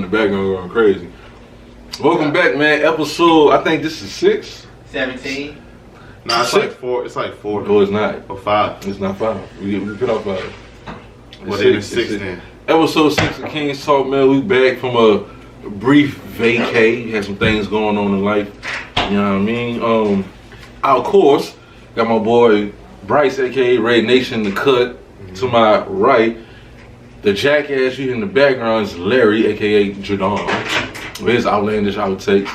background going crazy. Welcome back, man. Episode, I think this is 6? 17. Nah, it's like 4. It's like 4. No, it's not. Or 5. It's not 5. We put out 5. Well, then it's 6 then. Episode 6 of Kingz Talk, man. We back from a brief vacay. Had some things going on in life. You know what I mean? Of course, got my boy Bryce, aka Red Nation, the cut. To my right, the jackass you in the background is Larry, aka Jadon. With his outlandish outtakes.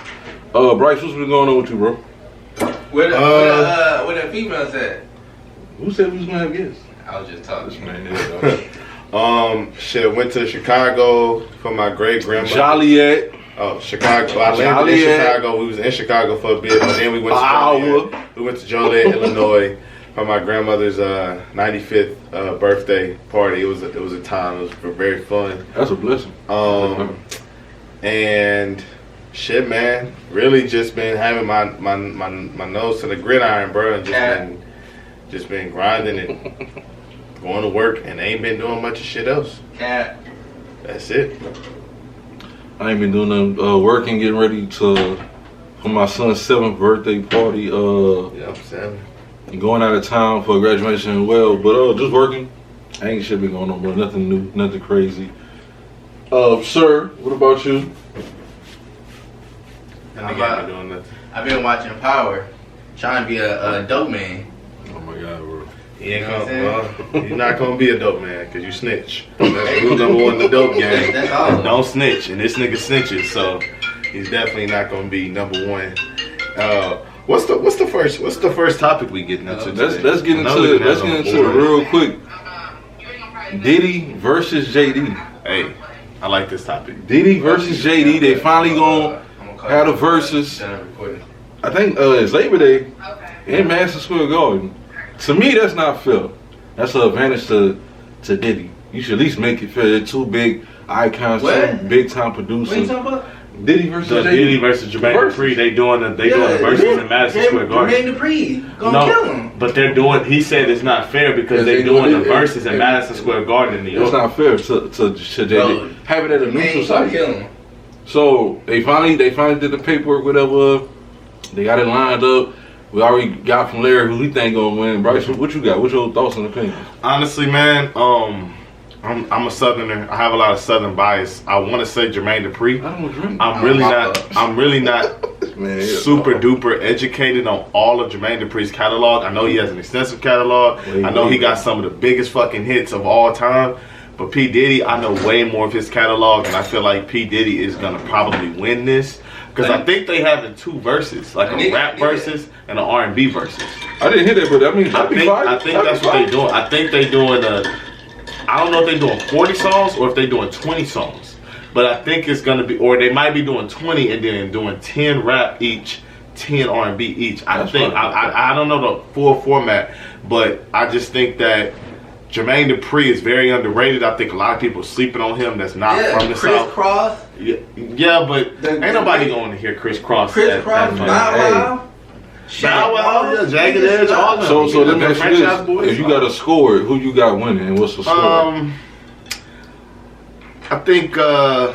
Bryce, what's been going on with you, bro? Where the females at? Who said we was gonna have guests? I was just talking. Shit, went to Chicago for my great grandmother. Joliet. Oh, Chicago. I landed in Chicago. We was in Chicago for a bit, but then we went to Joliet. We went to Joliet, Illinois, for my grandmother's 95th birthday party. It was a time. It was very fun. That's a blessing. And shit, man, really just been having my nose to the gridiron, bro, and just been grinding and going to work, and ain't been doing much of shit else. Cat. That's it. I ain't been doing no working, getting ready for my son's 7th birthday party. Yeah, I'm 7. Going out of town for graduation as well, but just working. Ain't shit been going on, bro. Nothing new, nothing crazy. Sir, what about you? I've been watching Power, trying to be a dope man. Oh my god, bro. He's not gonna be a dope man because you snitch. That's who's number 1 in the dope game. That's all. Don't snitch, and this nigga snitches, so he's definitely not gonna be number 1. What's the first topic we getting into today? Let's get into it real quick. Diddy versus JD. Hey, I like this topic. Diddy versus JD. They finally gonna have a versus. I think it's Labor Day in Madison Square Garden. To me, that's not fair. That's an advantage to Diddy. You should at least make it fair. They're 2 big icons, 2 big time producers. What are you talking about? Diddy versus JD. Diddy versus Jermaine Dupri. They doing the versus in Madison Square Garden. Jermaine Dupri gonna kill him. But they're doing. He said it's not fair because they're doing the versus in Madison Square Garden in New York. It's not fair to JD. Have it at a neutral site. Kill him. So they finally did the paperwork, whatever. They got it lined up. We already got from Larry who we think gonna win. Bryce, what you got? What's your thoughts and opinions? Honestly, man, I'm a Southerner. I have a lot of Southern bias. I want to say Jermaine Dupri. I'm really not super duper educated on all of Jermaine Dupri's catalog. I know he has an extensive catalog. I know he got some of the biggest fucking hits of all time. But P. Diddy, I know way more of his catalog, and I feel like P. Diddy is gonna probably win this. Because I think they have the 2 verses, like a rap versus and an R&B versus. I didn't hear that, but I mean, I think that's what they're doing. I think they're doing I don't know if they're doing 40 songs or if they're doing 20 songs. But I think it's going to be, or they might be doing 20 and then doing 10 rap each, 10 R&B each. I don't know the full format, but I just think that Jermaine Dupri is very underrated. I think a lot of people are sleeping on him that's not from the Chris South. Cross. Yeah, but ain't nobody going to hear Chris Cross. Bow Wow. Bow Wow, Jagged Edge, all of them. So let me ask you this. If you got to score it, who you got winning and what's the score? I think I'm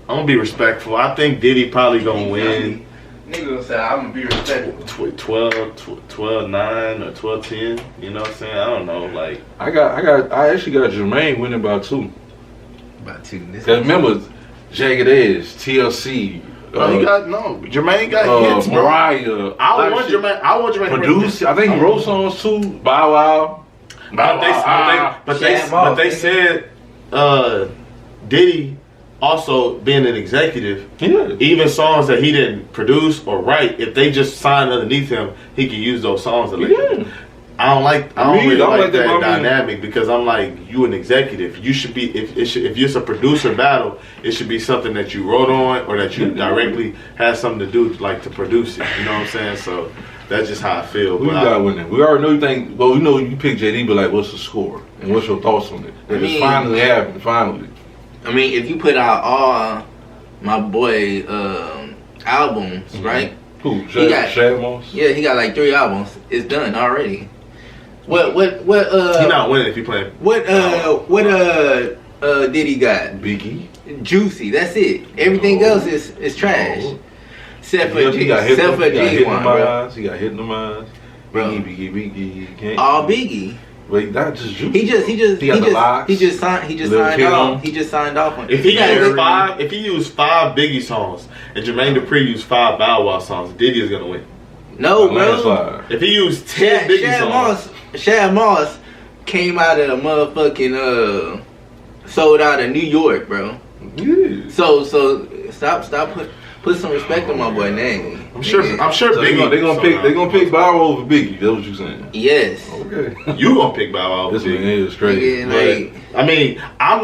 going to be respectful. I think Diddy probably going to win. Nigga gonna say I'm gonna be respectful. 12-9 or 12-10. You know what I'm saying? I don't know. Like I actually got Jermaine winning by 2. By 2. Cause remember, Jagged Edge, TLC. Jermaine got hits, bro. Mariah. I want Jermaine produce. I think he wrote songs too. Bow Wow. But they said Diddy also being an executive, even songs that he didn't produce or write, if they just signed underneath him, he can use those songs. I don't really like that dynamic because I'm like, you an executive. You should be if it's a producer battle, it should be something that you wrote on or that you directly had something to do like to produce it. You know what I'm saying? So that's just how I feel. Who you got winning? We already know you think. Well, we know you pick JD, but like, what's the score and what's your thoughts on it? That it's finally happened. Finally. I mean, if you put out all my boy albums, right? Who? Shad Moss? Yeah, he got like 3 albums. It's done already. What? He not winning if he playing. What Diddy got? Biggie. Juicy. That's it. Everything else is trash. Except for G. Except for G one, bro. He got hit in the minds. Biggie. All Biggie. Wait, not just Juicy. He just signed off. He just signed off on it. If he used 5 Biggie songs and Jermaine Dupri used 5 Bow Wow songs, Diddy is gonna win. No, bro. If he used 10 Biggie songs, Shad Moss came out of motherfucking sold out of New York, bro. Yeah. So stop put some respect on my boy name. I'm sure So Biggie. They gonna pick Bow Wow over Biggie. That's what you saying? Yes. Okay. You gonna pick Bow Wow over This man Biggie? is crazy. Yeah, I mean, I'm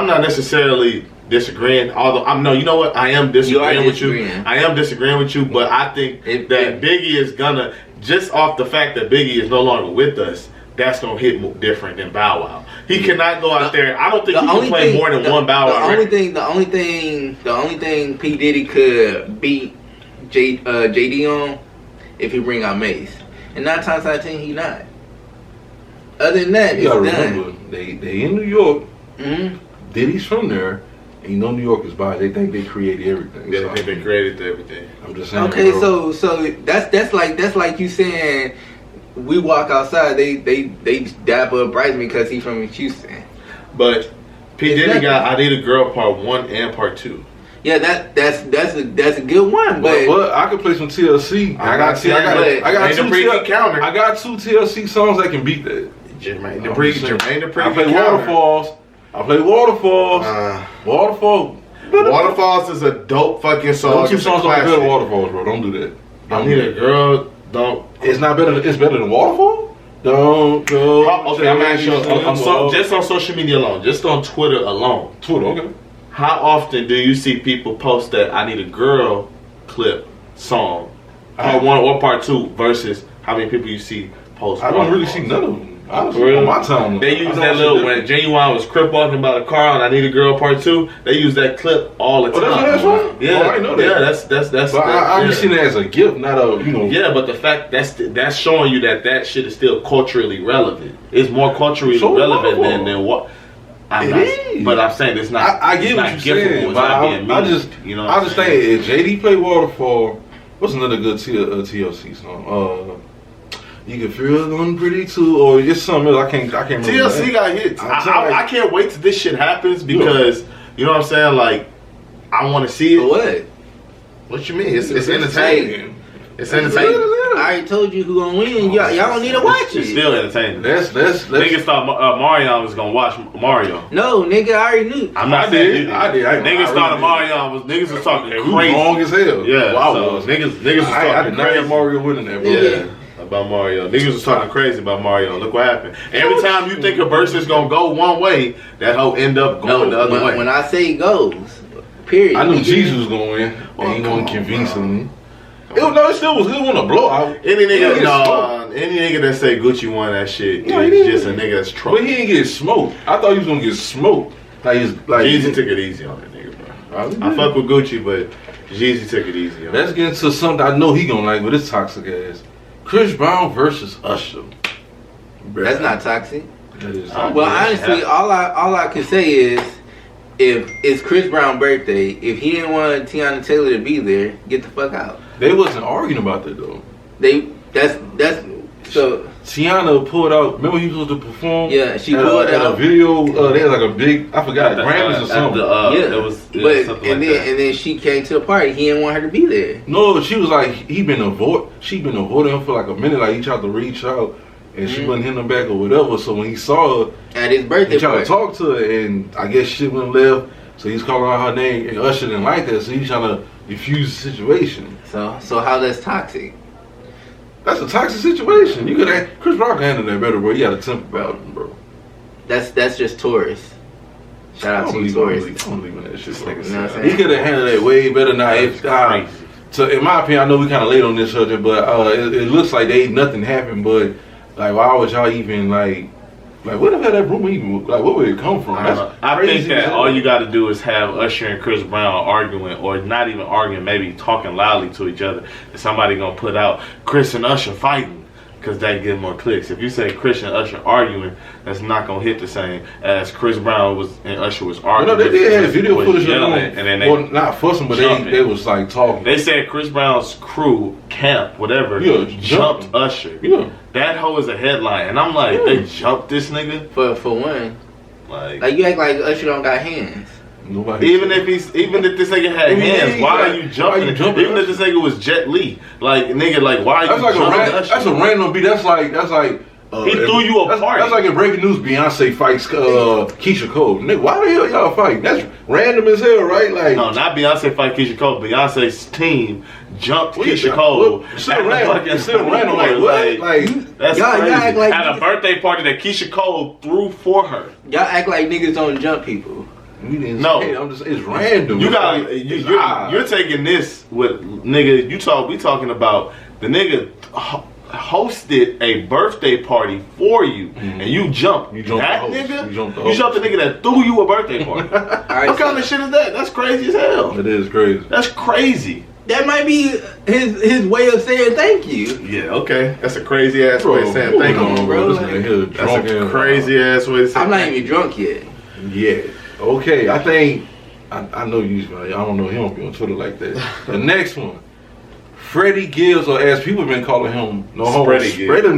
not necessarily disagreeing. Although you know what? I am disagreeing with you. I am disagreeing with you, but I think that Biggie is gonna, just off the fact that Biggie is no longer with us, that's gonna hit different than Bow Wow. He cannot go out there. I don't think he can play more than one Bow Wow. The only thing P Diddy could beat JD on if he bring out Mace, and 9 times out of 10 he not. Other than that, You it's gotta done. remember, they in New York. Mm-hmm. Diddy's from there. And you know New York is by. They think they created everything. Yeah, So, I think they created everything. I'm just saying. Okay, bro. so that's like you saying we walk outside, they dap up Bryson because he's from Houston. But P Diddy got I Need a Girl Part 1 and Part 2. Yeah, that's a good one, but I can play some TLC. I got two TLC songs that can beat that. Jermaine Dupri. I play Waterfalls. Waterfalls is a dope fucking song. Those 2 songs are better than Waterfalls, bro. Don't do that. I Need a Girl. Don't. It's not better. It's better than Waterfall. Don't go. Okay, I'm asking. Just on social media alone, just on Twitter alone. Twitter, okay. How often do you see people post that I Need a Girl clip song, Part 1 or Part 2, versus how many people you see post? I don't really see none of them. Honestly, on my time, they use that little when Genuine was crip walking by the car on I Need a Girl Part 2. They use that clip all the time. That's one? Yeah, I know that. Yeah, that's. But I just seen it as a gift, not a Yeah, but the fact that's showing you that shit is still culturally relevant. It's more culturally relevant than what. But I'm saying it's not. I get what you're saying, but I just think if JD play Waterfall, what's another good TLC song? You can feel them pretty too, or just something else. I can't remember. TLC got hits. I can't wait till this shit happens because you know what I'm saying. Like, I want to see it. What? What you mean? It's entertaining. It's entertaining. I already told you who gonna win. Y'all don't need to watch it. It's still entertaining. Let's Niggas thought Mario was gonna watch Mario. No, nigga, I already knew. I did. Niggas thought Mario was. Niggas was talking crazy. Wrong as hell. Yeah. Wow. So niggas was talking crazy. Mario winning that, bro. Yeah. About Mario. Niggas was talking crazy about Mario. Look what happened. Every time you think a verse is gonna go one way, that hoe end up going the other way. When I say goes, period. I knew Jesus was gonna win, and he won convincingly. It still was good on a blowout. Any nigga that say Gucci won that shit is just a nigga that's trouble. But he didn't get smoked. I thought he was gonna get smoked. Jeezy took it easy on that nigga, bro. I fuck with Gucci, but Jeezy took it easy on. Let's get into something I know he gonna like with his toxic ass. Chris Brown versus Usher. That's not toxic. That is. Well, honestly, all I can say is, if it's Chris Brown's birthday, if he didn't want Tiana Taylor to be there, get the fuck out. They wasn't arguing about that though. That's so. Tiana pulled out. Remember he was supposed to perform? Yeah, she pulled out a video. They had like a big. I forgot Grammys or something. And then she came to the party. He didn't want her to be there. No, she was like she been avoiding him for like a minute. Like he tried to reach out, and she wasn't hitting him back or whatever. So when he saw her at his birthday, he tried to talk to her, and I guess shit went left. So he's calling out her name, and Usher didn't like that. So he's trying to diffuse the situation. So how that's toxic? That's a toxic situation. You could have Chris Brown can handle that better, bro. He had a temper about him, bro. That's just Taurus. Shout out to you, Taurus. I don't believe in that shit. You know what I'm saying? He could have handled that way better now. So in my opinion, I know we kind of late on this subject, but it looks like nothing happened. But like, why would y'all even like where the hell that rumor even where would it come from? I think that all you got to do is have Usher and Chris Brown arguing, or not even arguing, maybe talking loudly to each other, and somebody gonna put out Chris and Usher fighting. because that get more clicks. If you say Chris and Usher arguing, that's not gonna hit the same as Chris Brown and Usher was arguing. No, they did have video footage of them, and then they not fussing, but they was like talking. They said Chris Brown's crew, camp, whatever, jumped Usher. Yeah, that hoe is a headline, and I'm like, they jumped this nigga for one. Like you act like Usher don't got hands. Nobody even if this nigga had hands, why are you jumping? Even if this nigga was Jet Li, like nigga, like why are you jumping? That's a random beat. That's like he threw you a party. That's like in breaking news. Beyonce fights Keisha Cole. Nigga, why the hell y'all fighting? That's random as hell, right? Like no, not Beyonce fight Keisha Cole. Beyonce's team jumped Keisha Cole. Still random. Like what? Like that's crazy. Like at a birthday party that Keisha Cole threw for her. Y'all act like niggas don't jump people. No, it's random. You're taking this with nigga. We talking about the nigga hosted a birthday party for you, and you jumped. You jumped that nigga. You jumped the nigga that threw you a birthday party. What kind of shit is that? That's crazy as hell. It is crazy. That's crazy. That might be his way of saying thank you. Yeah, okay. That's a crazy ass way of saying thank you, bro. That's a crazy ass way to say. I'm not even drunk yet. Yeah. Okay, I think I know you. I don't know. He don't be on Twitter like that. The next one, Freddie Gibbs, or as people have been calling him, Spready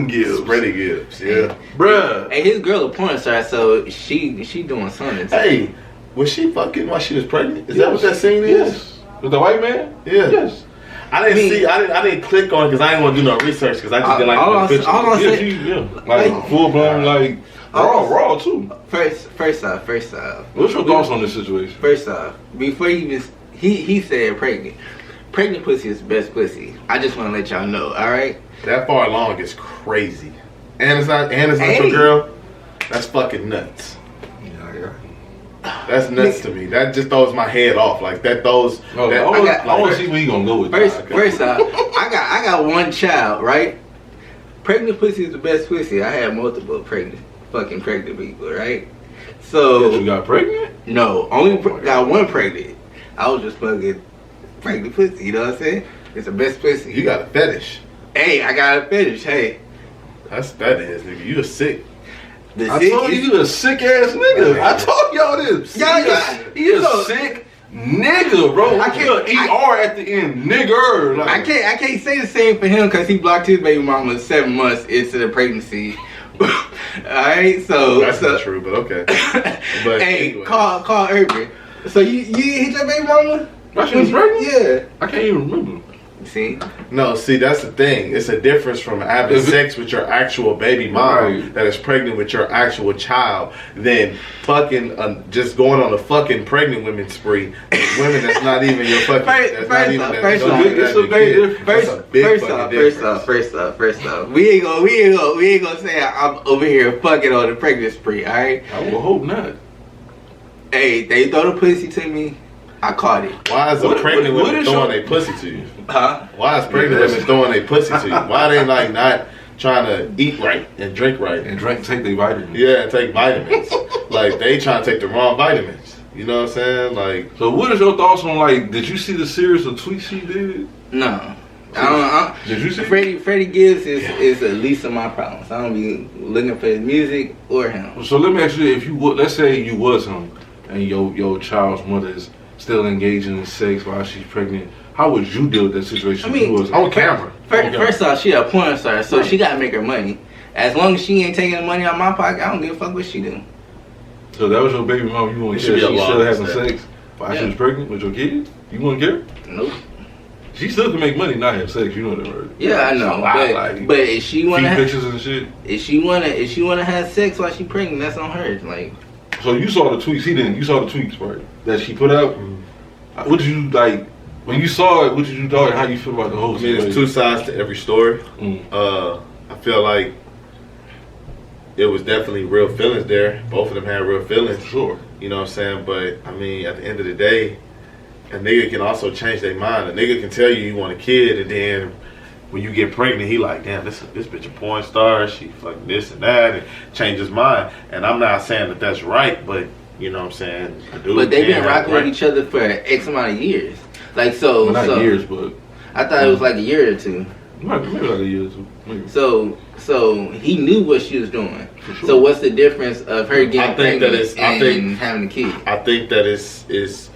Gibbs. Spready Gibbs, yeah, bruh. Hey, his girl a porn star, so she doing something. Hey, was she fucking while she was pregnant? Is that what that scene is? Yes. With the white man? Yeah. Yes. I didn't click on it because I didn't want to do no research because I just didn't like the picture. Like full blown, like raw too. First off. What's your thoughts on this situation? First off, before he said pregnant. Pregnant pussy is the best pussy. I just want to let y'all know. All right. That far along is crazy, and it's not your girl. That's fucking nuts. Yeah. That's nuts to me. That just throws my head off. Like that throws. I want to see where you gonna go with that. First off, I got one child, right? Pregnant pussy is the best pussy. I had multiple pregnant people, right? So you got pregnant? No, only got one pregnant. I was just fucking pregnant pussy. You know what I'm saying? It's the best pussy. You got a fetish. Hey, I got a fetish. Hey, that is, nigga. You a sick. I told you a sick ass nigga. I told y'all this. He a sick nigga, bro. I can't ER at the end, nigger. Like, I can't say the same for him because he blocked his baby mama 7 months into the pregnancy. Alright, so that's not true, but okay. But hey, anyway. call Urban. So you hit your baby mama? My shit was pregnant? Yeah. I can't even remember. See? No, that's the thing. It's a difference from having sex with your actual baby mom that is pregnant with your actual child than fucking just going on a fucking pregnant women spree with women that's not even your fucking. First off, we ain't gonna say I'm over here fucking on the pregnant spree. All right? I will hope not. Hey, they throw the pussy to me. I caught it. Why is a pregnant woman throwing a pussy to you? Huh? Why is pregnant women throwing a pussy to you? Why they like not trying to eat right and drink right and take their vitamins? Yeah, and take vitamins. Like they trying to take the wrong vitamins. You know what I'm saying? Like. So what is your thoughts on like? Did you see the series of tweets she did? No. Did you see? Freddie Gibbs is the least of my problems. I don't be looking for his music or him. So let me ask you: if you would, let's say you was him, and your child's mother is still engaging in sex while she's pregnant, how would you deal with that situation? I mean, on camera. First off, she a porn star, so she gotta make her money. As long as she ain't taking the money out of my pocket, I don't give a fuck what she do. So that was your baby mom. You wouldn't care? She still having sex while she was pregnant with your kid? You wouldn't care? Nope. She still can make money, not have sex. You know that, right? Yeah, I know. But if she wanna pictures and shit. If she wanna have sex while she pregnant, that's on her. Like. So you saw the tweets. He didn't. You saw the tweets, right? That she put out. What did you like when you saw it? What did you thought? How you feel about the whole situation? There's two sides to every story. I feel like it was definitely real feelings there. Both of them had real feelings. Sure. You know what I'm saying? But I mean, at the end of the day, a nigga can also change their mind. A nigga can tell you want a kid, and then when you get pregnant, he like, damn, this bitch a porn star. She fucking this and that, and change his mind. And I'm not saying that that's right, but you know what I'm saying? But they've been rocking with each other for X amount of years. Like so. Well, not years, but I thought it was like a year or two. Maybe like a year or two. Maybe. So he knew what she was doing. Sure. So what's the difference of her getting pregnant and having a kid? I think that is.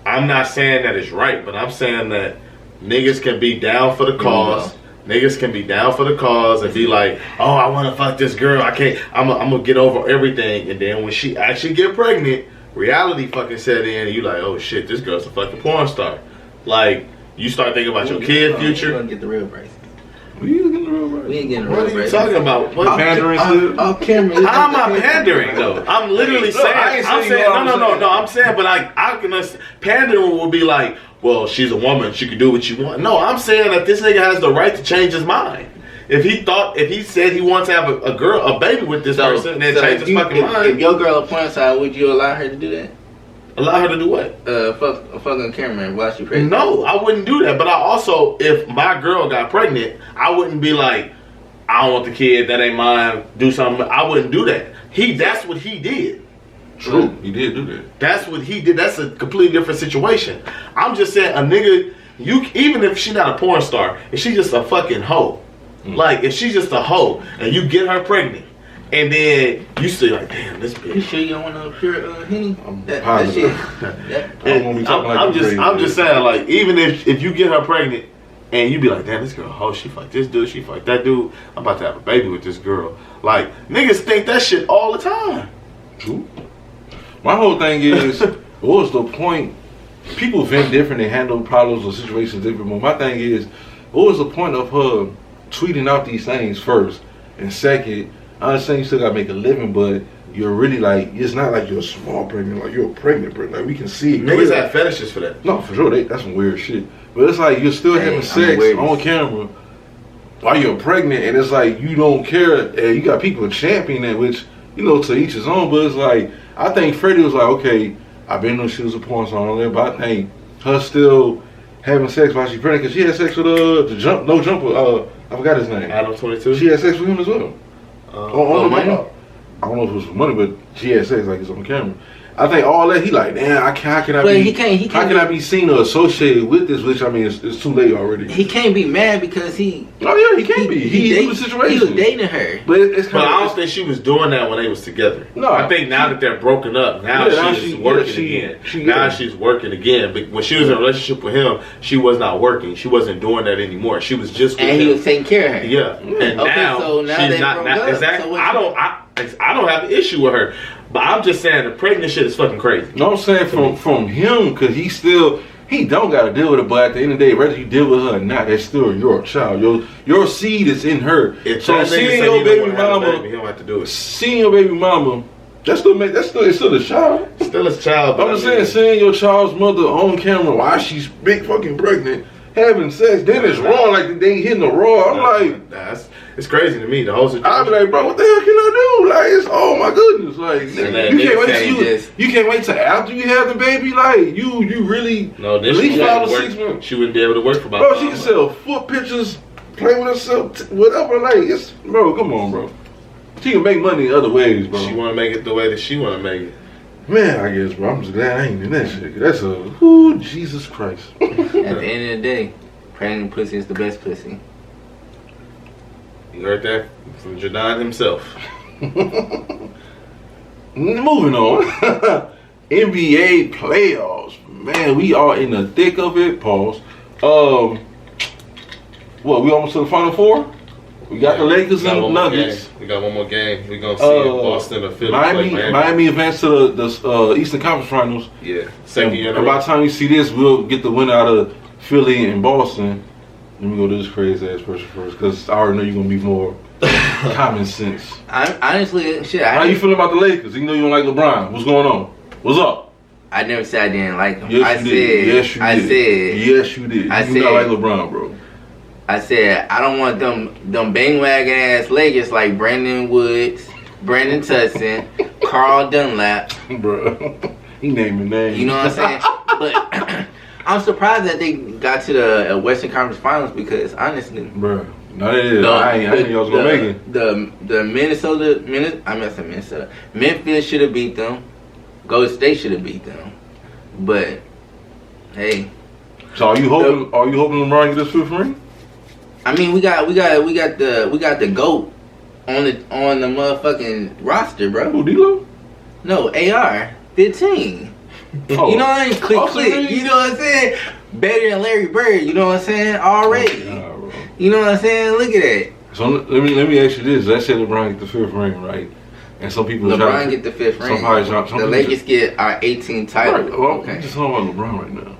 I'm not saying that it's right, but I'm saying that niggas can be down for the cause. Niggas can be down for the cause and be like, oh, I want to fuck this girl. I can't. I'm gonna get over everything. And then when she actually get pregnant, reality fucking set in, and you like, oh shit, this girl's a fucking porn star. Like, you start thinking about your kid future. We're gonna get the real price. We ain't getting the real price. We ain't getting the What real are you price. talking about? What pandering still? Off camera. How am I pandering though? I'm literally saying. I'm saying no. I'm saying, but I can understand. Pandering will be like, well, she's a woman. She can do what you want. No, I'm saying that this nigga has the right to change his mind. If he said he wants to have a baby with this person, then change his fucking mind. If your girl a porn star, would you allow her to do that? Allow her to do what? Fuck on camera while she pregnant. No, I wouldn't do that. But I also, if my girl got pregnant, I wouldn't be like, I don't want the kid, that ain't mine, do something. I wouldn't do that. That's what he did. True, he did do that. That's what he did. That's a completely different situation. I'm just saying, a nigga, even if she's not a porn star, if she's just a fucking hoe, like if she's just a hoe, and you get her pregnant, and then you still like, damn, this bitch. You sure you don't want no pure Henny? That shit. I'm just saying, like, even if you get her pregnant and you be like, damn, this girl, oh, she fucked this dude, she fucked that dude, I'm about to have a baby with this girl. Like, niggas think that shit all the time. True. My whole thing is, what was the point? People vent different and handle problems or situations different. But my thing is, what was the point of her tweeting out these things first? And second, I understand you still gotta make a living, but you're really like, it's not like you're a small pregnant, like you're a pregnant. Like we can see it. Niggas have fetishes for that. No, for sure, that's some weird shit. But it's like you're still having sex on camera while you're pregnant, and it's like you don't care. And you got people championing it, which, you know, to each his own. But it's like, I think Freddie was like, okay, I've been know she was a porn star on there, but I think her still having sex while she's pregnant, because she had sex with I forgot his name. Adam 22. She had sex with him as well. On the money? I don't know if it was for money, but she had sex like it's on camera. I think all that, he like, damn, how can I be seen or associated with this? Which, I mean, it's too late already. He can't be mad because he. Oh yeah, he can't be. He knew the situation. He was dating her. But it's kind of. I don't think she was doing that when they was together. No, I think now that they're broken up, now she's working again. She's working again. But when she was in a relationship with him, she was not working. She wasn't doing that anymore. She was just with him. He was taking care of her. Yeah. And now she's not. Exactly. So I don't have an issue with her. But I'm just saying the pregnant shit is fucking crazy. No, I'm saying from him, because he don't got to deal with it. But at the end of the day, whether you deal with her or not, that's still your child. Your seed is in her. So seeing your baby mama, he don't have to do it. Seeing your baby mama, it's still a child. Still a child. I'm just saying, seeing your child's mother on camera while she's big fucking pregnant, having sex, then it's wrong. Like they ain't hitting the raw. I'm like, it's crazy to me. The whole situation. I'll be like, bro, what the hell can I do? Like, it's, oh my goodness, like you can't wait till after you have the baby. Like you really at least 5 or 6 months. She wouldn't be able to work for about. Bro, she can sell foot pictures, play with herself, whatever. Like it's, bro, come on, bro. She can make money in other ways, bro. She want to make it the way that she want to make it. Man, I guess, bro. I'm just glad I ain't in that shit. That's Jesus Christ. At the end of the day, pregnant pussy is the best pussy. You heard that from Jadon himself. Moving on. NBA playoffs. Man, we are in the thick of it. Pause. We almost to the Final Four? We got the Lakers and the Nuggets. We got one more game. We're going to see if Boston or Philly play Miami advanced to the Eastern Conference Finals. Yeah. Second year in a row. By the time you see this, we'll get the winner out of Philly and Boston. Let me go to this crazy ass person first, because I already know you're gonna be more common sense. Honestly, shit. How you feeling about the Lakers? Even though you don't like LeBron, what's going on? What's up? I never said I didn't like him. Yes, you did. Yes, you did. You do not like LeBron, bro. I said I don't want them bang-wagon ass Lakers like Brandon Woods, Brandon Tutson, Carl Dunlap. Bro, he naming names. You know what I'm saying? But I'm surprised that they got to the Western Conference Finals, because honestly, bro, no, they did. I didn't think I was gonna make it. The Memphis should have beat them. Golden State should have beat them. But hey, so are you hoping LeBron get this fifth ring? I mean, we got the GOAT on the motherfucking roster, bro. Who, D-Lo? No, AR-15. Oh. You know what I mean? Click. You know what I'm saying? Better than Larry Bird. You know what I'm saying? Already. Bro. You know what I'm saying? Look at that. So let me ask you this. Let's say LeBron get the 5th ring, right? And some people LeBron get the 5th ring. The Lakers get our 18th title. Right. Well, okay. I'm just talking about LeBron right now.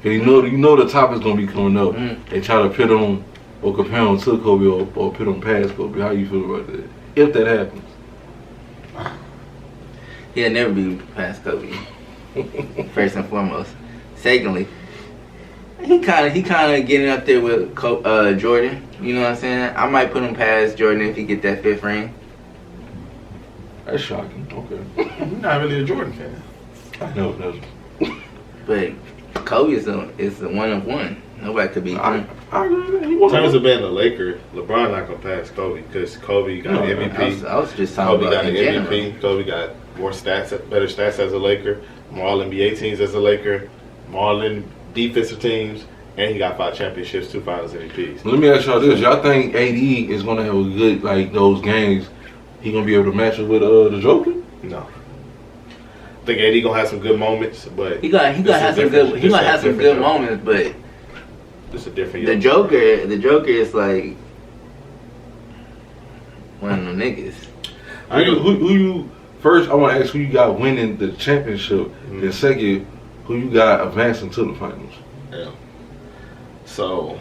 Cause you know the top is gonna be coming up. They try to pit on or compare him to Kobe or pit on past Kobe. How you feel about that? If that happens, he'll never be past Kobe. First and foremost. Secondly, he kind of getting up there with Jordan. You know what I'm saying? I might put him past Jordan if he get that 5th ring. That's shocking. Okay. You're not really a Jordan fan. I know it doesn't. But Kobe is the one of one. Nobody could beat him. I agree. In terms of being a Laker, LeBron not gonna pass Kobe because Kobe got an MVP. I was just talking Kobe about got an in MVP. general. Kobe got more stats, better stats as a Laker, more All-NBA teams as a Laker, more All-defensive teams, and he got 5 championships, 2 Finals MVPs. Let me ask y'all this: y'all think AD is gonna have a good those games? He gonna be able to match it with the Joker? No. I think AD gonna have some good moments, but He gonna have some good moments, but it's a different. The Joker is like one of them niggas. Who you first? I want to ask who you got winning the championship. Then second, who you got advancing to the finals? Yeah. So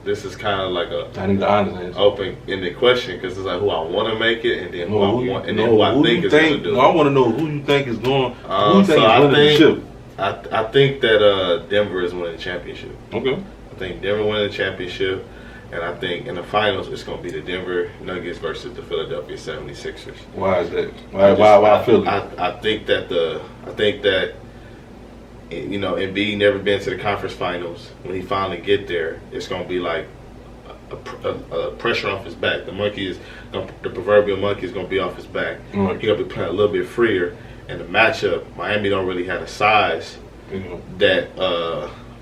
this is kind of like I need the honest answer. Open-ended question because it's like who I want to make it, and then who I want, and then who I think is going to do it. No, I want to know who you think is going. Who you think so is winning the ship? I think that Denver is winning the championship. Okay. I think Denver winning the championship, and I think in the finals it's going to be the Denver Nuggets versus the Philadelphia 76ers. Why is that? Why Philly? I think that you know, Embiid never been to the conference finals. When he finally get there, it's going to be like a pressure off his back. The proverbial monkey is going to be off his back. Right. He's going to be playing a little bit freer. And the matchup, Miami don't really have the size that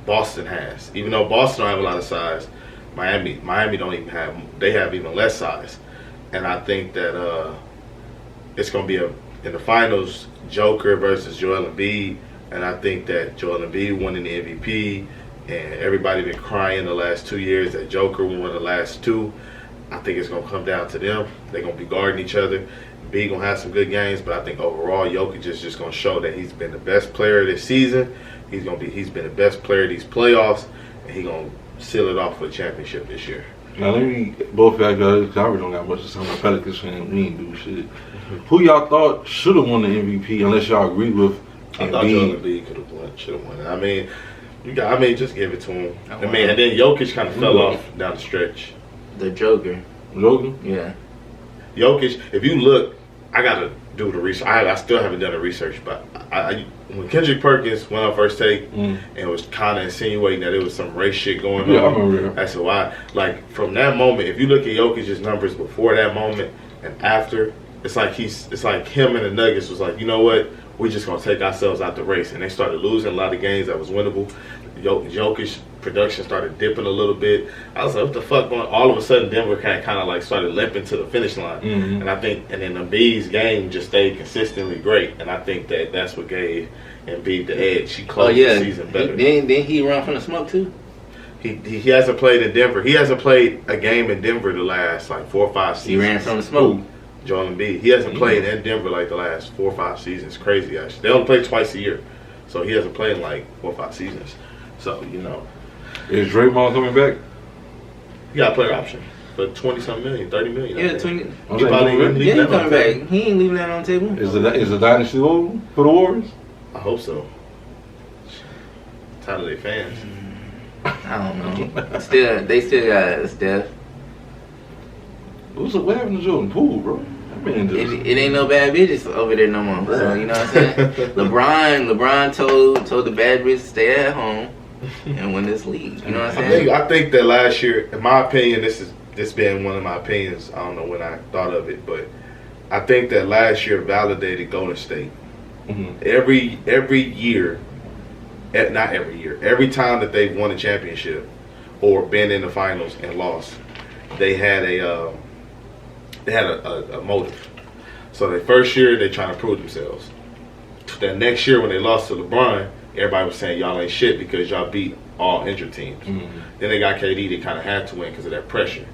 Boston has. Even though Boston don't have a lot of size, Miami don't even have. They have even less size. And I think that it's going to be in the finals, Joker versus Joel Embiid. And I think that Joel Embiid winning the MVP, and everybody been crying the last 2 years that Joker won the last 2. I think it's gonna come down to them. They're gonna be guarding each other. Embiid gonna have some good games, but I think overall Jokic is just gonna show that he's been the best player this season. He's been the best player of these playoffs, and he's gonna seal it off for the championship this year. Now let me both y'all guys, because I really don't got much to say. I'm a Pelicans fan. We ain't do shit. Who y'all thought should have won the MVP? Unless y'all agree with. I thought Joel Embiid should have won. I mean, just give it to him. And then Jokic kind of fell off down the stretch. The Joker. Yeah. Jokic, if you look, I gotta do the research. I still haven't done the research, but when Kendrick Perkins went on First Take and was kind of insinuating that there was some race shit going on. Yeah, I remember. That's why. Like from that moment, if you look at Jokic's numbers before that moment and after, it's like him and the Nuggets was like, you know what? We're just going to take ourselves out the race. And they started losing a lot of games that was winnable. Jokic's production started dipping a little bit. I was like, what the fuck going on? All of a sudden, Denver kind of like started limping to the finish line. And then Embiid's game just stayed consistently great. And I think that's what gave Embiid the edge. He closed the season better. Didn't he run from the smoke too? He hasn't played in Denver. He hasn't played a game in Denver the last like 4 or 5 seasons. He ran from the smoke. Joel Embiid. He hasn't played in Denver like the last 4 or 5 seasons. Crazy, actually. They only play twice a year. So he hasn't played in like 4 or 5 seasons. So, you know. Is Draymond coming back? He got a player option for 20-something million, 30 million. Yeah, 20. He coming back. He ain't leaving that on the table. Is the dynasty over for the Warriors? I hope so. Tired of their fans. I don't know. They still got Steph. What happened to Jordan Poole, bro? It ain't no bad bitches over there no more. So you know what I'm saying? LeBron told the bad bitches to stay at home and win this league. You know what I'm saying? I think that last year, in my opinion, this been one of my opinions. I don't know when I thought of it, but I think that last year validated Golden State. Every year, not every year, every time that they've won a championship, or been in the finals and lost, they had a motive. So the first year they trying to prove themselves. That next year when they lost to LeBron, everybody was saying y'all ain't shit because y'all beat all injured teams. Then they got KD, they kind of had to win because of that pressure.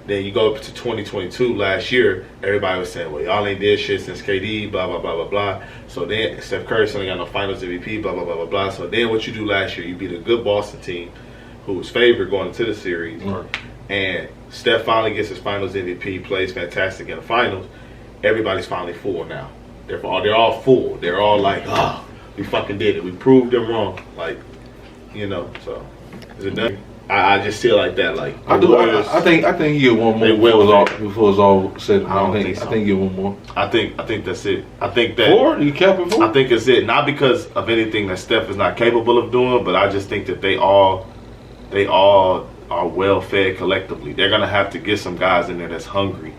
Then you go up to 2022 last year, everybody was saying, well, y'all ain't did shit since KD, blah, blah, blah, blah, blah. So then Steph Curry still ain't got no finals MVP, blah, blah, blah, blah, blah. So then what you do last year, you beat a good Boston team who was favored going into the series. And Steph finally gets his finals MVP, plays fantastic in the finals. Everybody's finally full now. They're all full. They're all like, oh, we fucking did it. We proved them wrong. Like, you know, so is it done? I just feel like that. Like I do. I think you get one more before it's all said. I think you get one more. I think that's it. I think that 4. You cap it 4? I think it's it. Not because of anything that Steph is not capable of doing, but I just think that they all are well fed collectively. They're gonna have to get some guys in there that's hungry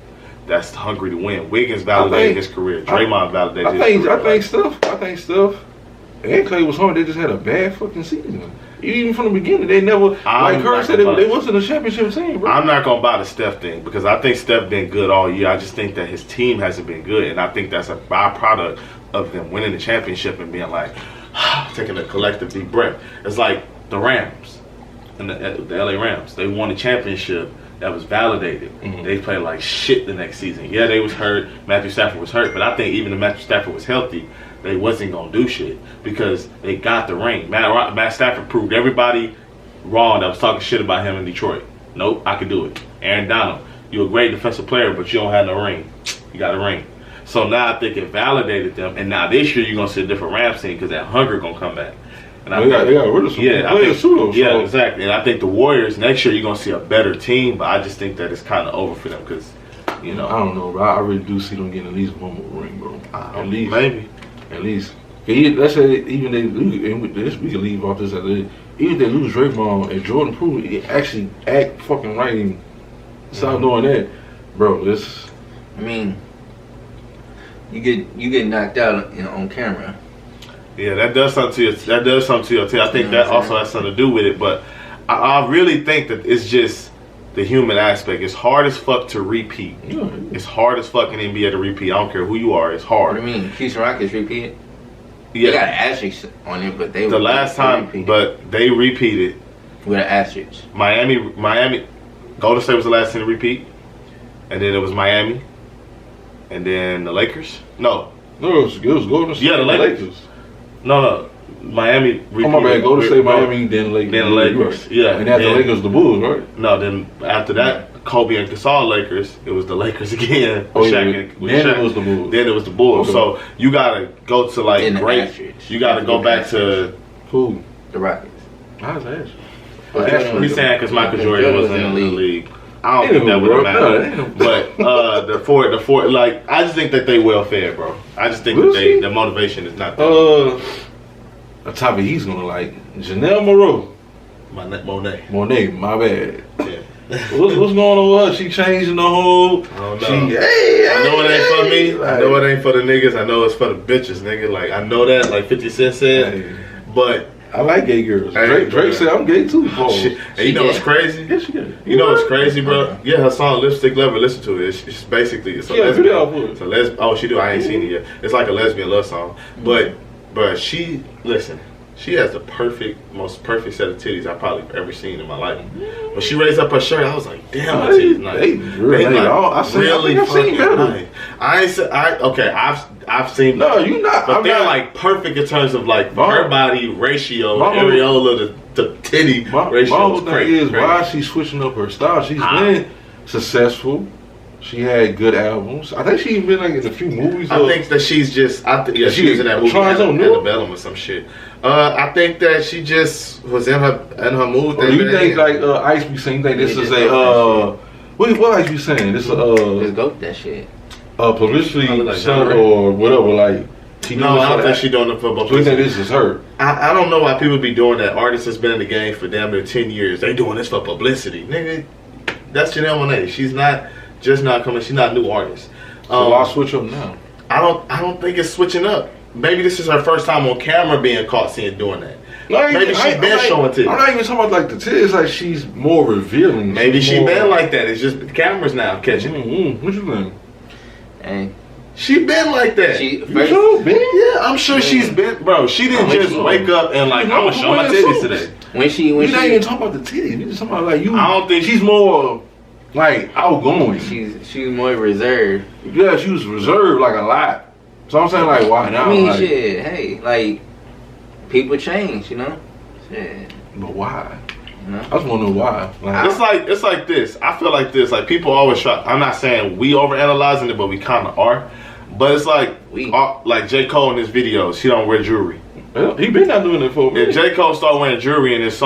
to win. Wiggins validated his career. Draymond validated his career. I think Steph and Clay was hard. They just had a bad fucking season. Even from the beginning, they never, like Curry said, they wasn't a championship team, bro. I'm not going to buy the Steph thing because I think Steph been good all year. I just think that his team hasn't been good, and I think that's a byproduct of them winning the championship and being like, taking a collective deep breath. It's like the Rams and the LA Rams. They won the championship. That was validated. They played like shit the next season. Yeah, they was hurt. Matthew Stafford was hurt, but I think even if Matthew Stafford was healthy, they wasn't gonna do shit because they got the ring. Matt Stafford proved everybody wrong that was talking shit about him in Detroit. Nope, I could do it. Aaron Donald, you're a great defensive player, but you don't have no ring. You got a ring. So now I think it validated them, and now this year you're gonna see a different Rams team because that hunger gonna come back. And they got rid of some players too, yeah, exactly. And I think the Warriors next year you're gonna see a better team, but I just think that it's kind of over for them because, you know, I don't know, bro. I really do see them getting at least one more ring, bro. At least, maybe. At least. Let's say even they lose, and we can leave off this. Even if they lose Draymond and Jordan Poole, actually act fucking right and stop doing that, bro. I mean, you get knocked out on camera. Yeah, that does something to your team. I think that also has something to do with it. But I really think that it's just the human aspect. It's hard as fuck to repeat. Yeah. It's hard as fuck in NBA to repeat. I don't care who you are. It's hard. What do you mean? Houston Rockets repeated? Yeah. They got an asterisk on it, but they the last time, but they repeated with an asterisk. Miami, Golden State was the last team to repeat, and then it was Miami, and then the Lakers. No, it was Golden State. Yeah, the Lakers. No, Miami. Oh my bad, Golden State, Miami, then Lakers. Then Lakers. Yeah, and after Lakers, the Bulls, right? No, then after that. Kobe and Gasol Lakers, it was the Lakers again. Then it was the Bulls. Then it was the Bulls. Okay. So you gotta go to like great. You gotta go back to who? The Rockets. How's that? He's saying because Michael Jordan was in the league. I don't think that would have mattered. But the four, like I just think that they well fed, bro. I just think that the motivation is not there. A topic he's gonna like Janelle Monae, my bad. Yeah. What's going on with her? She changing the whole. I don't know. I know it ain't for me. I know it ain't for the niggas. I know it's for the bitches, nigga. Like I know that. Like 50 Cent said. But I like gay girls. Drake said I'm gay too. And you know what's crazy? Yeah, she did. You know what's crazy, bro? Yeah, her song "Lipstick Lover." Listen to it. It's basically it's a lesbian. It's a lesbian. Oh, she do. I ain't seen it yet. It's like a lesbian love song. But she listen. She has the most perfect set of titties I've probably ever seen in my life. When she raised up her shirt, I was like, "Damn, her titties nice." They really fucking nice. I've seen. No, you not. But they're like perfect in terms of like her body ratio, areola, the titty ratio. My whole thing is why she's switching up her style. She's been successful. She had good albums. I think she's been like in a few movies. I think that she's just. She was in that movie Antebellum or some shit. I think that she just was in her mood. Do you think like Ice be saying? Think this is a what Ice be saying? This just go that shit. Publicity stunt or whatever. Like no, I don't think she doing it for publicity. So you think this is her? I don't know why people be doing that. Artists has been in the game for damn near 10 years. They doing this for publicity, nigga. That's Janelle Monae. She's not. Just not coming. She's not a new artist. So why switch up now? I don't think it's switching up. maybe this is her first time on camera being caught doing that. Like, maybe she been showing titties. I'm not even talking about like the titties. Like she's more revealing. Maybe she been like that. It's just the cameras now catching it. What you think? Hey. She been like that. Yeah, I'm sure she's been, bro. She didn't just wake up and like, I'm gonna show my titties today. When she not even talking about the titties. We just talking about like you. I don't think she's more like outgoing. She's more reserved. Yeah, she was reserved like a lot. So I'm saying like, why now? I mean, like, shit. Hey, like people change, you know. Shit. But why? No. I just want to know why. Like, it's like this. I feel like this. Like people always try. I'm not saying we overanalyzing it, but we kind of are. But it's like like J. Cole in his videos. He don't wear jewelry. Well, he been not doing it for me. If J. Cole start wearing jewelry in his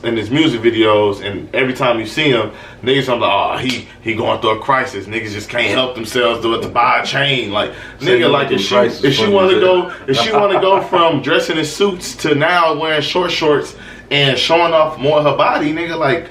in his music videos, and every time you see him, niggas are like, oh, he going through a crisis. Niggas just can't help themselves to buy a chain. Like nigga, like if she want to go from dressing in suits to now wearing short shorts and showing off more of her body, nigga, like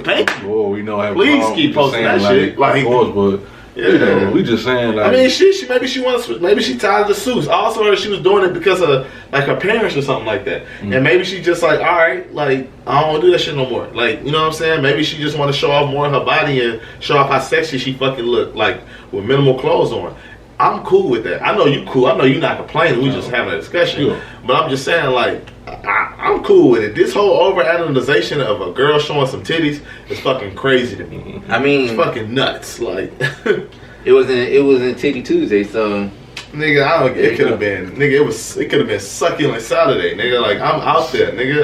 thank you. Oh, we know. Please keep posting that shit. Like, of course, but. Yeah, we just saying like. I mean, maybe she tired of the suits. I also heard she was doing it because of like her parents or something like that. And maybe she just like, all right, like I don't want to do that shit no more. Like, you know what I'm saying? Maybe she just want to show off more of her body and show off how sexy she fucking look, like with minimal clothes on. I'm cool with that. I know you cool. I know you're not complaining. We just having a discussion. Yeah. But I'm just saying like. I'm cool with it. This whole overanalyzation of a girl showing some titties is fucking crazy to me. I mean, it's fucking nuts. Like it was in Titty Tuesday, so nigga, it could have been it could have been Succulent Saturday, nigga. Like I'm out there, nigga.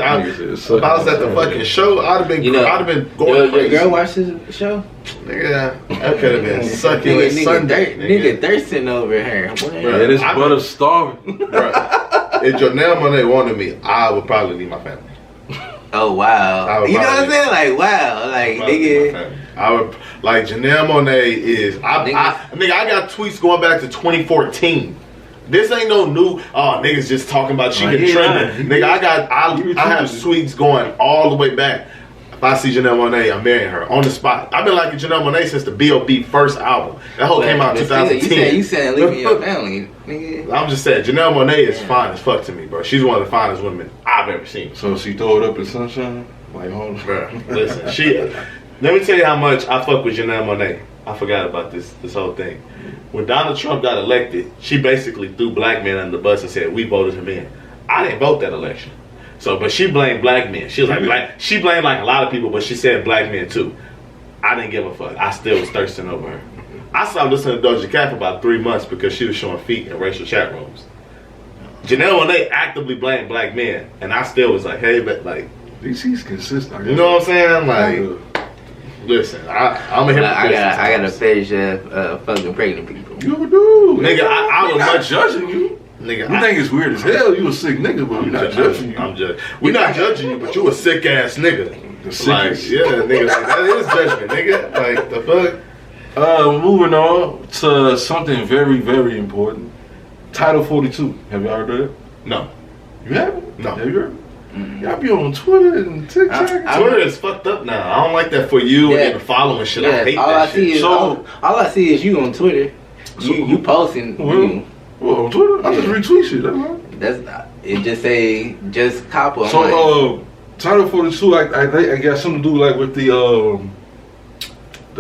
If I was at the fucking show, I'd have been going crazy. Your girl watched the show? Nigga, that could have been Succulent Sunday. Nigga thirsting over here. Yeah, this butter starving. If Janelle Monae wanted me, I would probably leave my family. Oh wow! You know what I'm saying? Like wow, like nigga. I would like Janelle Monae is. I got tweets going back to 2014. This ain't no new. Oh, niggas just talking about she been trending. Nigga, I have tweets going all the way back. If I see Janelle Monae, I'm marrying her on the spot. I've been liking Janelle Monae since the B.O.B. first album. That whole came out in 2010. You said leaving your family, nigga. I'm just saying, Janelle Monae is fine as fuck to me, bro. She's one of the finest women I've ever seen. So she throw it up in sunshine? Like, hold on. Bro, listen, let me tell you how much I fuck with Janelle Monae. I forgot about this whole thing. When Donald Trump got elected, she basically threw black men under the bus and said, we voted him in. I didn't vote that election. So, but she blamed black men. She was like, she blamed like a lot of people, but she said black men too. I didn't give a fuck. I still was thirsting over her. I stopped listening to Doja Cat for about 3 months because she was showing feet in racial chat rooms. Janelle Monae actively blamed black men, and I still was like, hey, but like, she's consistent. You know what I'm saying? Like, listen, I'm a hypocrite. I got a fetish of fucking pregnant people. You do, nigga. I was not judging you. Nigga, you think it's weird as hell. You a sick nigga, but we're not judging you. We're not judging you, but you a sick ass nigga. Like, yeah, nigga, like, that is judgment, nigga. Like the fuck. Moving on to something very, very important. Title 42. Have y'all heard of it? No. You haven't? No. Have you heard? Y'all be on Twitter and TikTok. Twitter is fucked up now. I don't like that for you and the following shit. I hate that shit. All I see is you on Twitter. You posting. Well, on Twitter, I just retweet shit. That's all. That's not. It just say just cop on. So Title 42, I got something to do like with the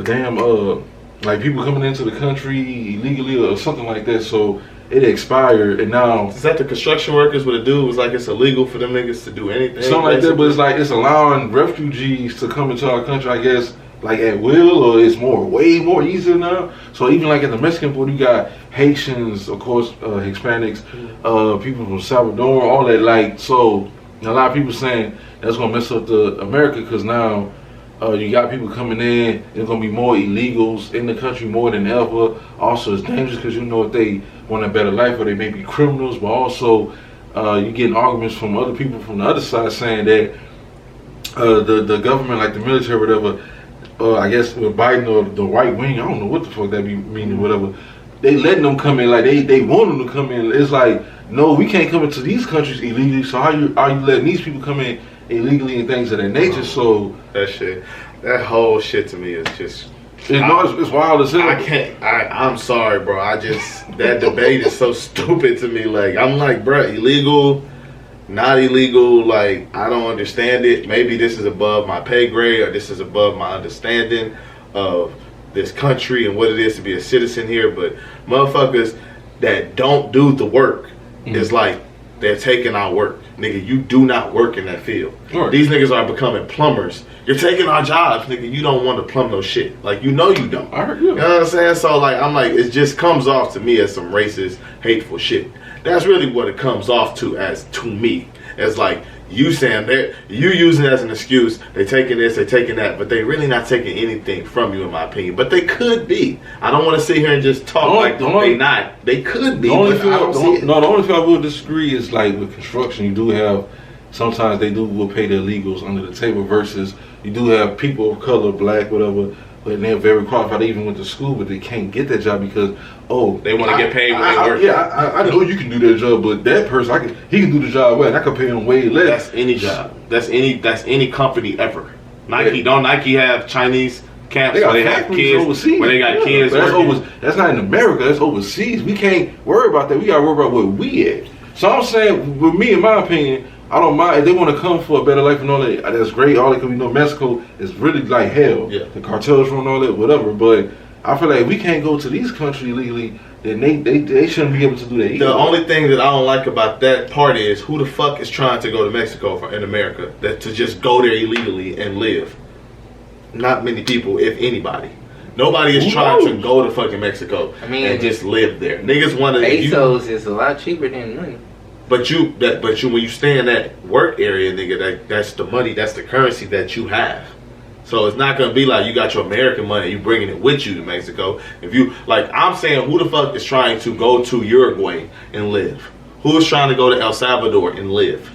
damn like people coming into the country illegally or something like that. So it expired and now is that the construction workers? What it do was like it's illegal for them niggas to do anything. Something like that, but it's like it's allowing refugees to come into our country. I guess. Like at will, or it's way more easier now. So even like at the Mexican border, you got Haitians, of course, Hispanics, people from Salvador, all that. Like, so a lot of people saying that's gonna mess up the America because now you got people coming in. There's gonna be more illegals in the country more than ever. Also, it's dangerous because you know if they want a better life or they may be criminals, but also you getting arguments from other people from the other side saying that the government, like the military, or whatever. I guess with Biden or the right wing, I don't know what the fuck that be meaning, whatever. They letting them come in, like they want them to come in. It's like, no, we can't come into these countries illegally. So how are you letting these people come in illegally and things of that nature? So that whole shit to me is just It's wild as hell. I can't. I'm sorry, bro. That debate is so stupid to me. Like, I'm like, bro, illegal, not illegal. Like, I don't understand it. Maybe this is above my pay grade, or this is above my understanding of this country and what it is to be a citizen here. But motherfuckers that don't do the work is like they're taking our work. Nigga, you do not work in that field. Right. These niggas are becoming plumbers. You're taking our jobs, nigga. You don't want to plumb no shit. Like, you know you don't. I heard you. You know what I'm saying? So, like, I'm like, it just comes off to me as some racist, hateful shit. That's really what it comes off to me. As like, you saying that, you using it as an excuse. They taking this, they taking that, but they really not taking anything from you, in my opinion. But they could be. I don't want to sit here and just talk they not. They could be. The only thing I will disagree is like with construction, you do have sometimes they will pay the illegals under the table versus you do have people of color, black, whatever, but they're very qualified. They even went to school, but they can't get that job because they want to get paid when they work. Yeah, I know you can do that job, but that person, he can do the job well, and I can pay him way less. That's any job. That's any company ever. Nike, don't Nike have Chinese camps where they have kids overseas, where they got kids? That's not in America. That's overseas. We can't worry about that. We got to worry about where we at. So I'm saying, with me, in my opinion, I don't mind if they want to come for a better life and all that. That's great. All that, because we know Mexico is really like hell. Yeah. The cartels run all that, whatever. But I feel like if we can't go to these countries legally, then they shouldn't be able to do that either. The only thing that I don't like about that part is who the fuck is trying to go to Mexico in America to just go there illegally and live. Not many people, if anybody. Nobody is trying to go to fucking Mexico and just live there. Niggas want to. Pesos is a lot cheaper than money. But when you stay in that work area, nigga, that's the money, that's the currency that you have. So it's not gonna be like you got your American money, you bringing it with you to Mexico. If you like, I'm saying, who the fuck is trying to go to Uruguay and live? Who is trying to go to El Salvador and live?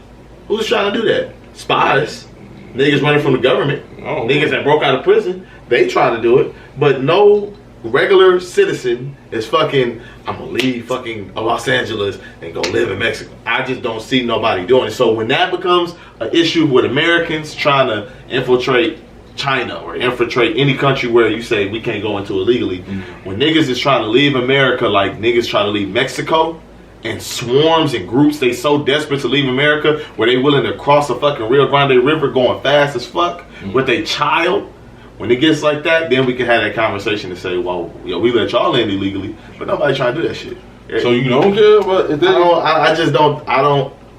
Who's trying to do that? Spies, niggas running from the government, niggas that broke out of prison, they trying to do it. But no regular citizen is fucking, I'm gonna leave fucking Los Angeles and go live in Mexico. I just don't see nobody doing it. So when that becomes an issue with Americans trying to infiltrate China or infiltrate any country where you say we can't go into illegally, when niggas is trying to leave America like niggas trying to leave Mexico, and swarms and groups, they so desperate to leave America where they willing to cross a fucking Rio Grande River going fast as fuck with a child. When it gets like that, then we can have that conversation and say, well, we let y'all in illegally, but nobody trying to do that shit. So you don't care about it?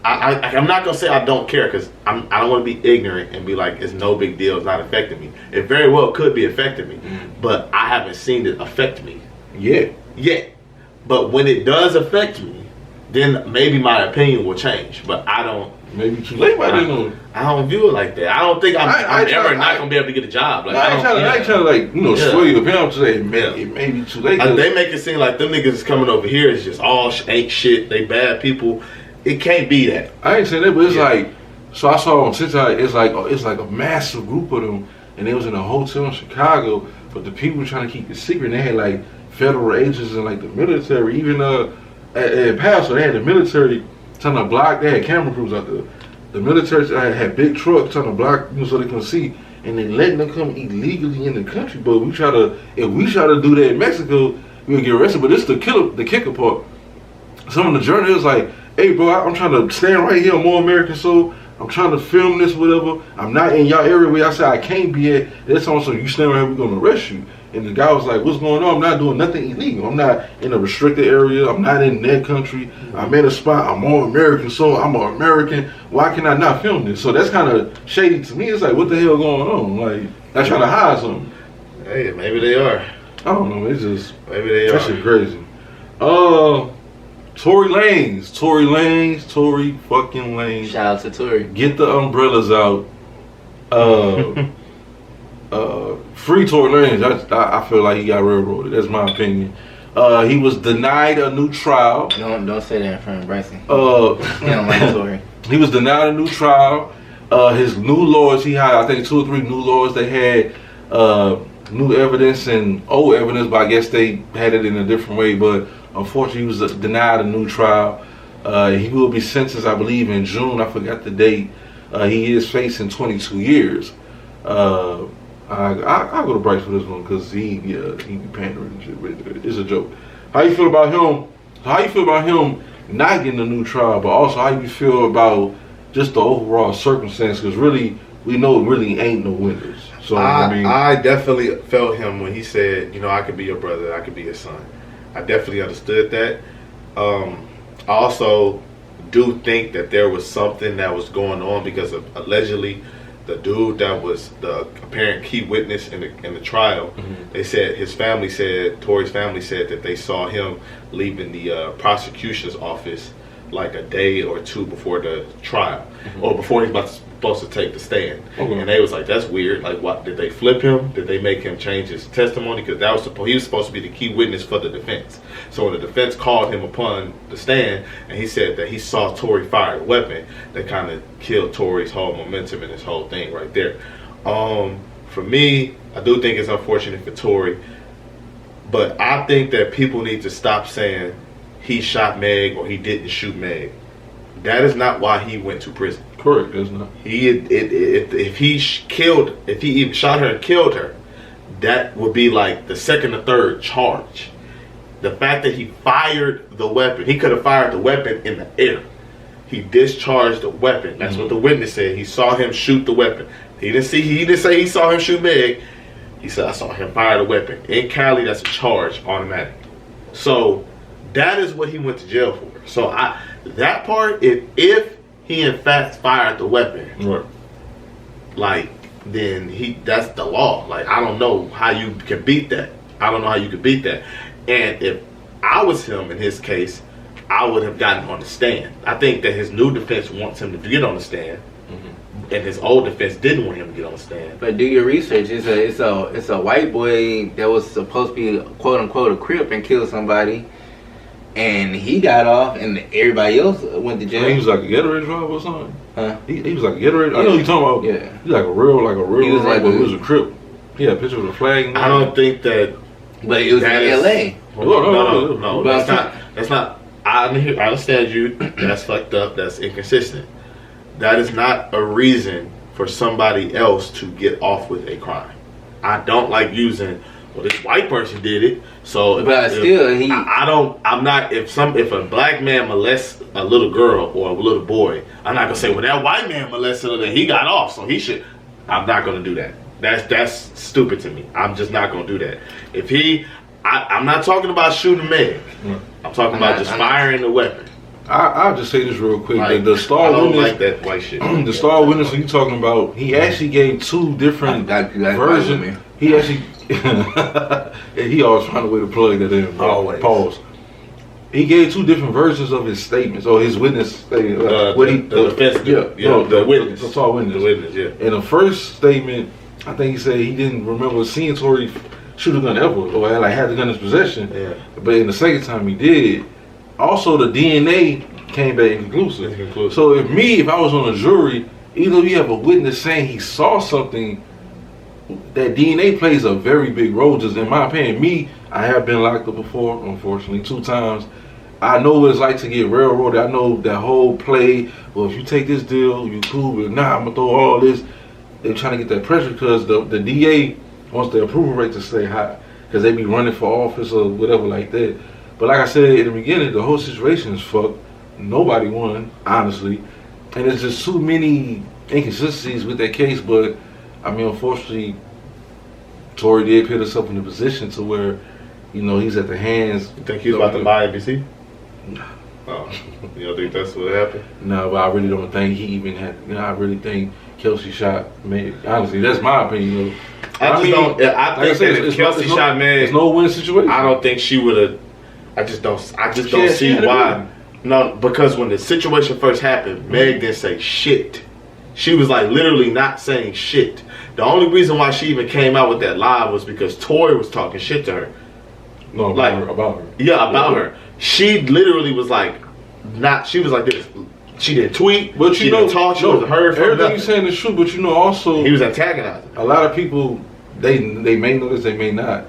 I'm not going to say I don't care, because I don't want to be ignorant and be like, it's no big deal, it's not affecting me. It very well could be affecting me, but I haven't seen it affect me. Yet. But when it does affect me, then maybe my opinion will change, but I don't. Maybe too late by then. I don't view it like that. I don't think I'm ever not gonna be able to get a job. Like, I ain't trying to like sway your opinion. I'm just saying it may be too late. They make it seem like them niggas is coming over here is just all ain't shit. They bad people. It can't be that. I ain't saying that, but it's like, so I saw on TikTok. It's like a massive group of them, and they was in a hotel in Chicago. But the people were trying to keep it secret. And they had like federal agents and like the military. Even at Paso, they had the military trying to block. They had camera crews out there. The military had big trucks trying to block, so they can see, and they letting them come illegally in the country. But if we try to do that in Mexico, we'll get arrested. But this is the kicker part. Some of the journalists like, hey bro, I'm trying to stand right here, I'm more American, so I'm trying to film this, whatever. I'm not in y'all area where y'all say I can't be at. That's also you stand right here, we're gonna arrest you. And the guy was like, what's going on? I'm not doing nothing illegal. I'm not in a restricted area. I'm not in that country. I'm in a spot. I'm more American, so I'm an American. Why can I not film this? So that's kind of shady to me. It's like, what the hell going on? Like, they're trying to hide something. Hey, maybe they are. I don't know. It's just, maybe they are. That shit crazy. Tory fucking Lanez. Shout out to Tory. Get the umbrellas out. Free Tory Lanez. I feel like he got railroaded. That's my opinion. He was denied a new trial. Don't say that in front of Bryson. He don't like Tory. He was denied a new trial. His new lawyers, he had I think 2 or 3 new lawyers. They had new evidence and old evidence, but I guess they had it in a different way. But unfortunately, he was denied a new trial. He will be sentenced, I believe, in June. I forgot the date. He is facing 22 years. I go to Bryce for this one because he be pandering and shit. But it's a joke. How you feel about him? How you feel about him not getting a new trial, but also how you feel about just the overall circumstance? Because really, we know it really ain't no winners. So I definitely felt him when he said, I could be your brother, I could be your son. I definitely understood that. I also do think that there was something that was going on because of allegedly the dude that was the apparent key witness in the trial. They said Tory's family said that they saw him leaving the prosecution's office like a day or two before the trial, or before he was supposed to take the stand. And they was like, that's weird. Like, what, did they flip him? Did they make him change his testimony? Because he was supposed to be the key witness for the defense. So when the defense called him upon the stand, and he said that he saw Tory fire a weapon, that kind of killed Tory's whole momentum and his whole thing right there. For me, I do think it's unfortunate for Tory, but I think that people need to stop saying he shot Meg or he didn't shoot Meg. That is not why he went to prison. Correct, it's not. If he even shot her and killed her, that would be like the second or third charge. The fact that he fired the weapon, he could have fired the weapon in the air. He discharged the weapon. That's what the witness said. He saw him shoot the weapon. He didn't say he saw him shoot Meg. He said, I saw him fire the weapon. In Cali, that's a charge, automatic. So that is what he went to jail for. So that part, if he in fact fired the weapon, right, then that's the law. Like, I don't know how you can beat that. And if I was him in his case, I would have gotten on the stand. I think that his new defense wants him to get on the stand, and his old defense didn't want him to get on the stand. But do your research. It's a white boy that was supposed to be quote unquote a Crip and killed somebody. And he got off, and everybody else went to jail. He was like a Gatorade driver or something. Huh? He was like a Gatorade. I know you're talking about. Yeah. He's like a real. He was like, but he was a Crip. He had a picture of the flag. I don't think that. But it was in L.A. No. That's not. I understand you. That's fucked up. That's inconsistent. That is not a reason for somebody else to get off with a crime. I don't like using. Well, this white person did it, so. But if a black man molests a little girl or a little boy, I'm not gonna say, well, that white man molested her, then he got off, so he should. I'm not gonna do that. That's stupid to me. I'm just not gonna do that. I'm not talking about shooting Meg. I'm talking about just firing the weapon. I'll just say this real quick. Like, the star witness, like that white shit. The star witness you talking about, he actually gave two different versions. He actually. He always find a way to plug that in. Always. Pause. He gave two different versions of his statements, or his witness statement. The witness. The tall witness. The witness, yeah. In the first statement, I think he said he didn't remember seeing Tory shoot a gun ever, or had the gun in his possession. Yeah. But in the second time he did. Also, the DNA came back inconclusive. So if I was on a jury, even though you have a witness saying he saw something, that DNA plays a very big role. Just in my opinion, I have been locked up before, unfortunately, 2 times. I know what it's like to get railroaded. I know that whole play. Well, if you take this deal, you cool, but nah, I'm gonna throw all this. They're trying to get that pressure because the DA wants the approval rate to stay high because they be running for office or whatever like that. But like I said in the beginning, the whole situation is fucked. Nobody won, honestly, and there's just too many inconsistencies with that case. But I mean, unfortunately, Tory did put himself in a position to where, he's at the hands. You think he's about to buy ABC? No. Oh, you don't think that's what happened? No, but I really don't think he even had. I really think Kelsey shot Meg. Honestly, that's my opinion. I think that if Kelsey shot Meg, it's no win situation. I don't think she would have. I just don't see why. No, because when the situation first happened, Meg didn't say shit. She was like literally not saying shit. The only reason why she even came out with that lie was because Tory was talking shit to her. No, about her. Yeah, about her. She literally was like, she was like this. She didn't tweet, but she didn't talk, she wasn't heard from everything you're saying is true, but also... He was antagonizing. A lot of people, they may know this, they may not.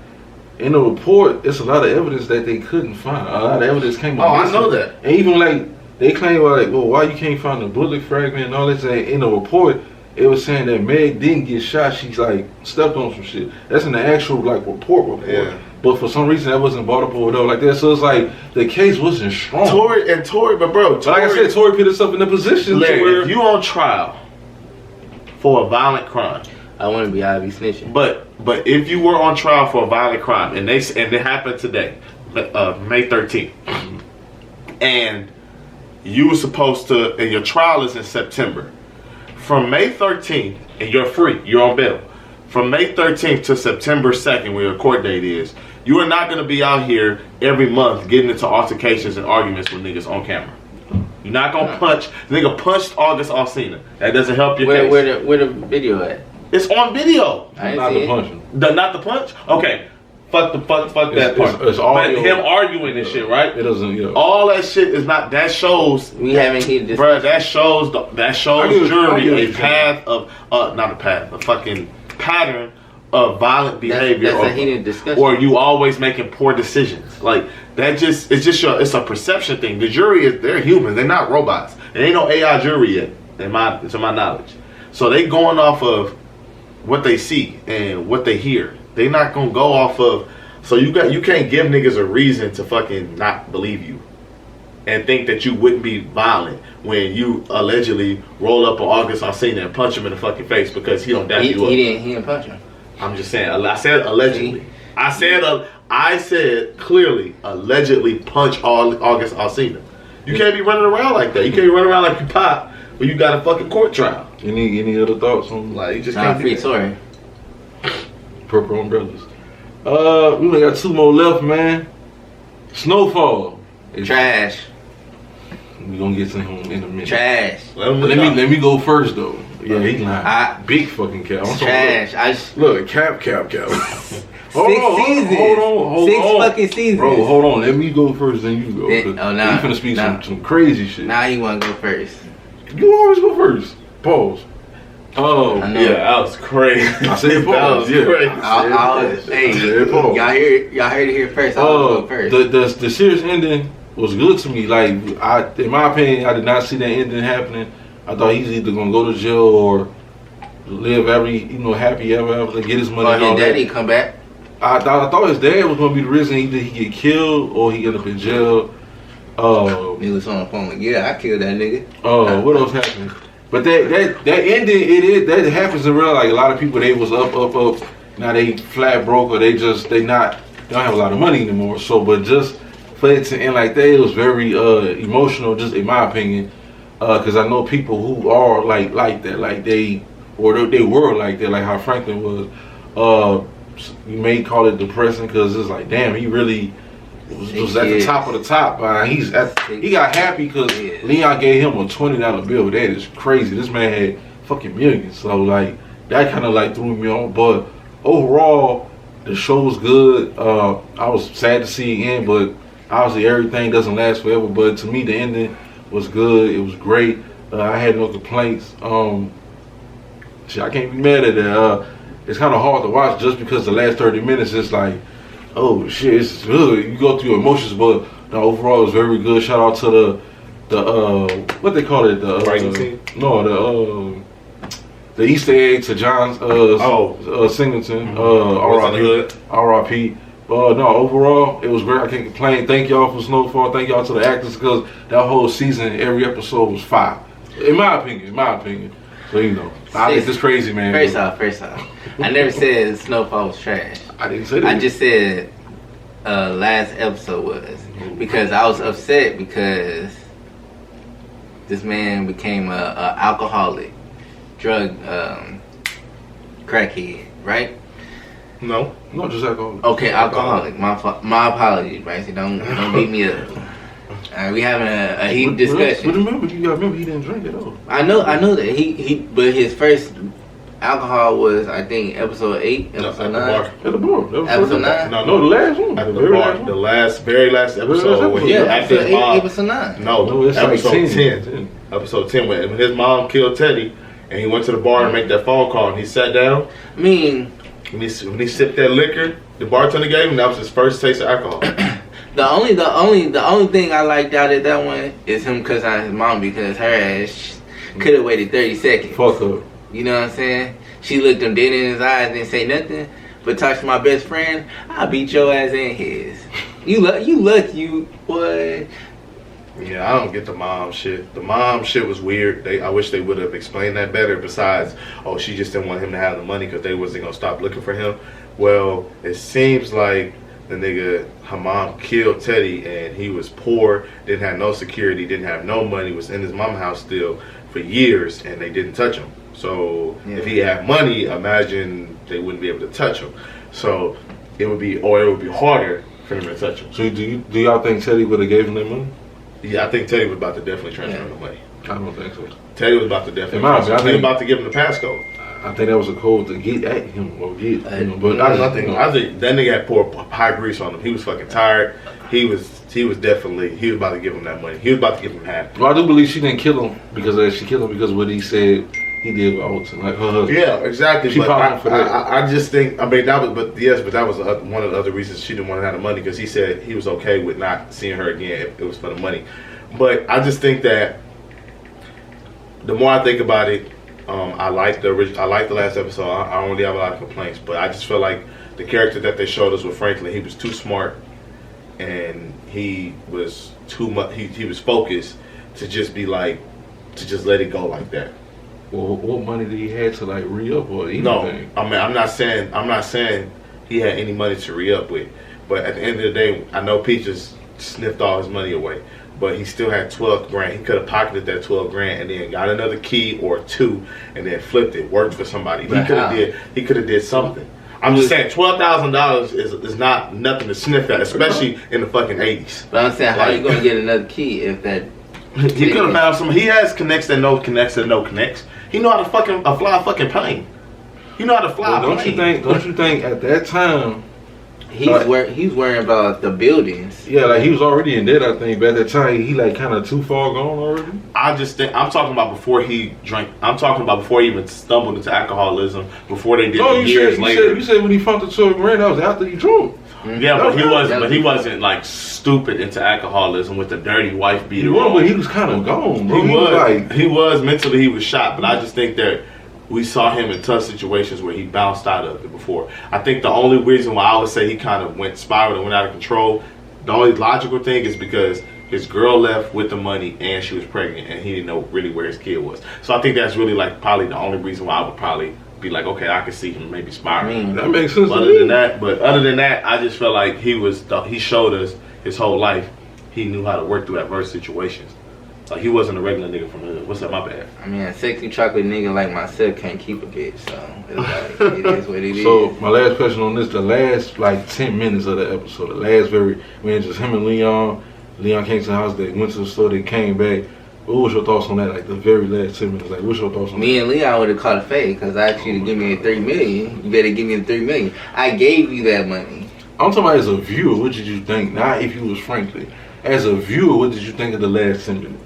In the report, it's a lot of evidence that they couldn't find. A lot of evidence came up. Oh, I know that. And even they claim, well, why you can't find the bullet fragment and all this? In the report, it was saying that Meg didn't get shot. She's like stepped on some shit. That's in the actual like report. Yeah. But for some reason that wasn't brought up or whatever like that. So it's like the case wasn't strong. Tory, but bro, But like I said, Tory put himself in a position Larry, to where if you on trial for a violent crime, I want to be snitching. but if you were on trial for a violent crime and it happened today, May 13th, and you were supposed to, and your trial is in September, from May 13th, and you're free, you're on bail. From May 13th to September 2nd, where your court date is, you are not going to be out here every month getting into altercations and arguments with niggas on camera. You're not going to punch. The nigga punched August Alsina. That doesn't help your case. Where the video at? It's on video. not the punching. Not the punch? Okay. Fuck that part. It's audio. But him arguing and shit, right? It doesn't, all that shit is not, that shows, We haven't heated this. bruh, that shows jury a path of, not a path, a fucking pattern of violent behavior. That's a heated discussion. Or you always making poor decisions. Like, it's a perception thing. The jury they're humans, they're not robots. There ain't no AI jury yet, to my knowledge. So they going off of what they see and what they hear. They not gonna go off of, so you can't give niggas a reason to fucking not believe you and think that you wouldn't be violent when you allegedly roll up on August Alsina and punch him in the fucking face because he don't dap you up. He didn't punch him. I'm just saying. I said allegedly. I said clearly allegedly punch August Alsina. You can't be running around like that. You can't be running around like you pop when you got a fucking court trial. Any other thoughts on Like, you just Not can't free do that. Tory. Purple Umbrellas? We only got 2 more left, man. Snowfall. Trash. We gonna get to him in a minute. Trash. Let me go first though. Yeah, he lying. Big fucking cap. Trash. Look, cap. Hold Six on. Six fucking seasons. Bro, hold on. Let me go first, then you go. You finna speak some crazy shit. Now you wanna go first. You always go first. Pause. Oh, I know. Yeah, that was crazy. I said pause. That Yeah. was crazy. Y'all heard it here first. I'll go first. The series ending was good to me. Like, in my opinion, I did not see that ending happening. I thought he's either gonna go to jail or live happy ever after, get his money. His daddy come back. I thought his dad was gonna be the reason either he get killed or he end up in jail. He was on the phone like, yeah, I killed that nigga. What else happened? But that ending, that happens in real. Like, a lot of people, they was up. Now they flat broke, or they don't have a lot of money anymore. So, but just for it to end like that, it was very emotional, just in my opinion. Because I know people who are like that, like they were like that, like how Franklin was. You may call it depressing because it's like, damn, he really was at the top of the top. He got happy because Leon gave him a $20 bill. That is crazy. This man had fucking millions. So like that kind of like threw me on. But overall, the show was good. I was sad to see it end, but obviously everything doesn't last forever. But to me, the ending was good. It was great. I had no complaints. I can't be mad at it. It's kind of hard to watch just because the last 30 minutes is like, oh shit, it's good. You go through your emotions, but no, overall it was very good. Shout out to the what they call it, the writing team? No, the Easter egg to John Singleton. R.I.P. No, overall it was great. I can't complain. Thank y'all for Snowfall. Thank y'all to the actors because that whole season, every episode was fire. In my opinion. So I think this crazy, man. First off, I never said Snowfall was trash. I didn't say that. I just said last episode was because I was upset because this man became a alcoholic, drug crackhead, right? No, just alcoholic. Okay, alcoholic. My apologies, Bryce. Don't beat me up. We having a heated discussion. But remember, you gotta remember he didn't drink at all. I know that but his first alcohol was, I think, episode 8, episode 9. At the bar. Episode 9. No, the last one. At the bar. The very last episode. When he episode his 8, mom, episode 9. No, it's episode like 10. Episode 10 when his mom killed Teddy, and he went to the bar and make that phone call, and he sat down. I mean, when he sipped that liquor, the bartender gave him. That was his first taste of alcohol. The only thing I liked out of that one is him cussing out his mom because her ass could have waited 30 seconds. Fuck her. You know what I'm saying? She looked him dead in his eyes and didn't say nothing. But talk to my best friend, I'll beat your ass and his. You lucky, boy. Yeah, I don't get the mom shit. The mom shit was weird. I wish they would have explained that better. Besides, she just didn't want him to have the money because they wasn't gonna stop looking for him. Well, it seems like the nigga, her mom killed Teddy, and he was poor, didn't have no security, didn't have no money, was in his mom's house still for years, and they didn't touch him. So if he had money, imagine they wouldn't be able to touch him. So it would be harder for him to touch him. So do y'all think Teddy would have gave him that money? Yeah, I think Teddy was about to definitely transfer the money. I don't think so. Teddy was about to definitely transfer. He was about to give him the passcode. I think that was a code to get at him or get. But I think that nigga had poured high grease on him. He was fucking tired. He was about to give him that money. He was about to give him half. Well, I do believe she didn't kill him because she killed him because of what he said he did with Alton, like her husband. Yeah, exactly. She but for that. I just think that was one of the other reasons she didn't want to have the money, because he said he was okay with not seeing her again if it was for the money. But I just think that the more I think about it, I like the last episode. I don't really have a lot of complaints, but I just feel like the character that they showed us with Franklin, he was too smart, and he was too much. He was focused to just be like, to just let it go like that. Well, what money did he have to like re-up or anything? No, I mean I'm not saying he had any money to re-up with, but at the end of the day, I know Pete just sniffed all his money away. But he still had 12 grand. He could have pocketed that 12 grand and then got another key or two and then flipped it, worked for somebody. He could have did something. I'm just saying $12,000 is not nothing to sniff at, especially in the fucking 80s. But I'm saying, how you gonna get another key if that? He could have found some. He has connects that no connects that no connects. He know how to fly a fucking plane. He know how to fly a plane. Don't you think at that time? He's worrying about the buildings. Yeah, like he was already in debt, I think. But at that time, he like kind of too far gone already. I just think I'm talking about before he drank. I'm talking about before he even stumbled into alcoholism. Before they did years later. You said when he found the 12 grand, that was after he drunk. Yeah, but he wasn't. But he wasn't like stupid into alcoholism with the dirty wife beater. But he was kind of gone, bro. He was mentally. He was shot. But I just think that we saw him in tough situations where he bounced out of it before. I think the only reason why I would say he kind of spiraled and went out of control, the only logical thing is because his girl left with the money and she was pregnant and he didn't know really where his kid was. So I think that's really like probably the only reason why I would probably be like, okay, I could see him maybe spiraling. That makes sense. Other than that, I just felt like he showed us his whole life. He knew how to work through adverse situations. Like he wasn't a regular nigga from the hood. What's up, my bad? I mean, a sexy chocolate nigga like myself can't keep a bitch, so it's like, it is what it is. So my last question on this: the last like 10 minutes of the episode, when just him and Leon came to the house, they went to the store, they came back. What was your thoughts on that? Like the very last 10 minutes, like what's your thoughts on that? Me and Leon would have caught a fade because I asked you to give me $3 million. You better give me the $3 million. I gave you that money. I'm talking about as a viewer. What did you think? Not if you was Franklin. As a viewer, what did you think of the last 10 minutes?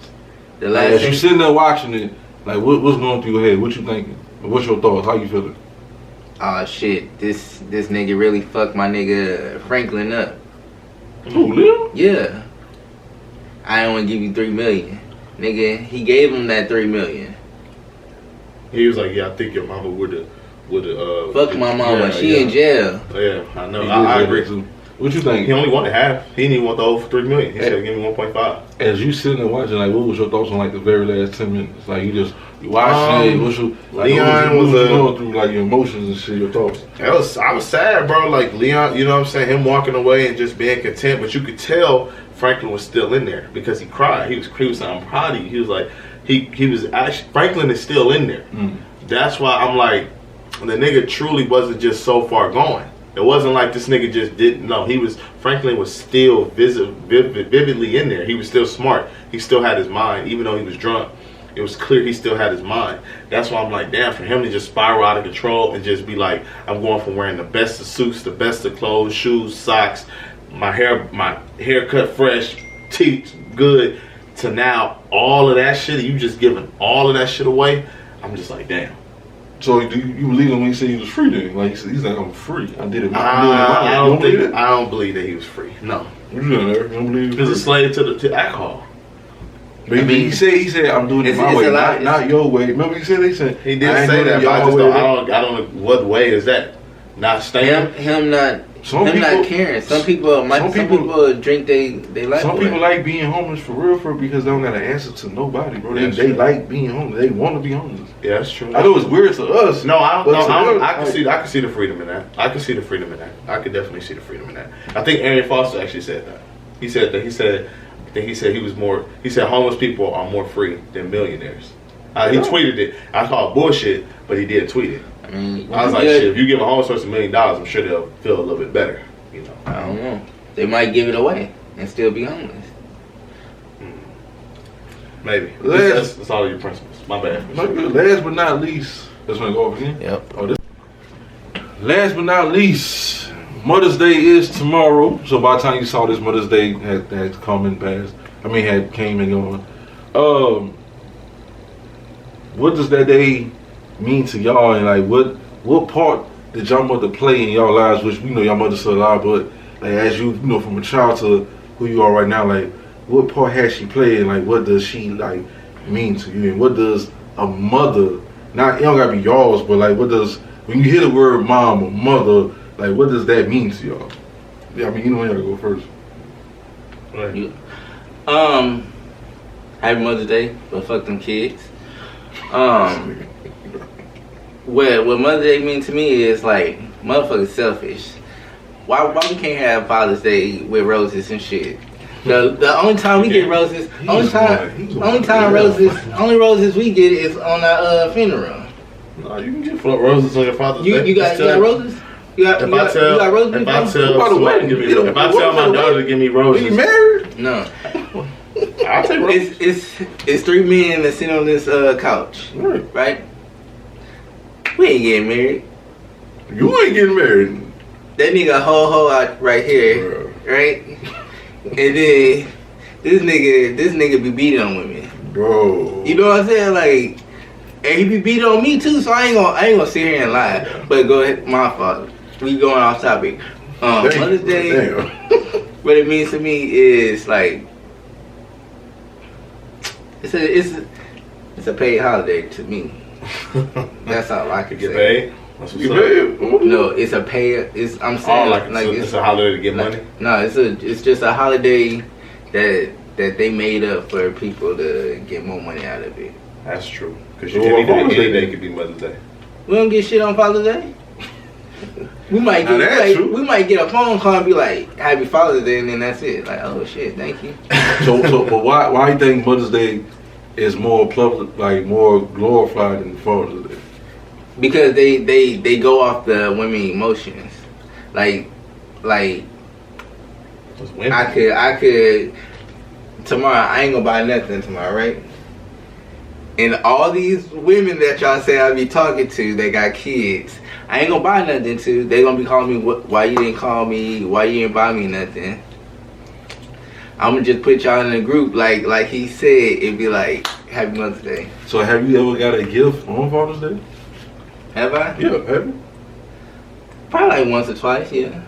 As you sitting there watching it, like what's going through your head? What you thinking? What's your thoughts? How you feeling? Oh shit! This nigga really fucked my nigga Franklin up. Who, Lil? Yeah. I don't want to give you $3 million, nigga. He gave him that $3 million. He was like, yeah, I think your mama would have. Fuck my mama. She in jail. Yeah, I know. I agree too. What you think? He only wanted half. He didn't even want the whole $3 million. He said, give me 1.5. As you sitting there watching, like, what was your thoughts on like the very last 10 minutes? Like you watching it. What's your Leon was going through like your emotions and shit? Your thoughts? I was sad, bro. Like Leon, you know what I'm saying? Him walking away and just being content, but you could tell Franklin was still in there because he cried. He was saying, "I'm proud of you." He was like, he was actually Franklin is still in there. That's why I'm like, the nigga truly wasn't just so far gone. It wasn't like this nigga just didn't know. Franklin was still vividly in there. He was still smart. He still had his mind. Even though he was drunk, it was clear he still had his mind. That's why I'm like, damn, for him to just spiral out of control and just be like, I'm going from wearing the best of suits, the best of clothes, shoes, socks, my hair cut fresh, teeth good, to now all of that shit, you just giving all of that shit away. I'm just like, damn. So do you believe him when he said he was free then? Like he's like, I'm free. I did it. I don't believe that he was free. No. What you doing there? You don't believe he was a slave to alcohol. But he said I'm doing it my way, not your way. Remember he said he did say that, but I don't know what way is that. Not staying. Him not caring. Some people drink they like. Some people like being homeless for real because they don't got an answer to nobody, bro. They like being homeless. They want to be homeless. Yeah, that's true. I know it's weird to us. No, I can see the freedom in that. I can see the freedom in that. I could definitely see the freedom in that. I think Arian Foster actually said that. He said that. He said homeless people are more free than millionaires. He tweeted it. I call it bullshit, but he did tweet it. I mean, I was like, shit, if you give a homeless person $1 million, I'm sure they'll feel a little bit better. You know, I don't know. They might give it away and still be homeless. Maybe. That's all of your principles. My bad. Last but not least, that's when I go over here. Yep. Last but not least, Mother's Day is tomorrow. So by the time you saw this, Mother's Day had come and passed. Had came and gone. What does that day mean to y'all, and like what part did y'all mother play in y'all lives? Which we know y'all mother still alive, but like as you know from a child to who you are right now, like what part has she played, and like what does she like mean to you, and what does a mother, not it don't gotta be y'all's, but like what does, when you hear the word mom or mother, like what does that mean to y'all? Yeah, I mean, you know, y'all go first. Right. Happy Mother's Day, but fuck them kids. What Mother's Day mean to me is like motherfucking selfish. Why we can't have Father's Day with roses and shit? The only time we get roses, only roses we get is on our funeral. No, you can get roses on your Father's Day. You got roses? You got roses? If I tell my daughter to give me roses, you married? No. I'll take roses. It's 3 men that sit on this couch, right? We ain't getting married. You ain't getting married. That nigga ho out right here, right? And then this nigga be beating on women, bro. You know what I'm saying? Like, and he be beating on me too. So I ain't gonna sit here and lie. But go ahead, my fault. We going off topic. Mother's Day. What it means to me is like it's a paid holiday to me. That's all I can say. Get paid? That's what's up. No, it's a pay. I'm saying it's a holiday to get money. No, it's just a holiday that they made up for people to get more money out of it. That's true. Because any day could be Mother's Day. We don't get shit on Father's Day. We might get a phone call and be like, "Happy Father's Day," and then that's it. Like, oh shit, thank you. But why you think Mother's Day is more public, like more glorified than Father's Day? Because they go off the women emotions. Like I could tomorrow I ain't gonna buy nothing tomorrow, right? And all these women that y'all say I be talking to, they got kids. I ain't gonna buy nothing to. They gonna be calling me, why you didn't call me? Why you didn't buy me nothing? I'm gonna just put y'all in a group like he said. It'd be like Happy Mother's Day. So have you ever got a gift on Father's Day? Have I? Yeah, have you? Probably like once or twice, yeah.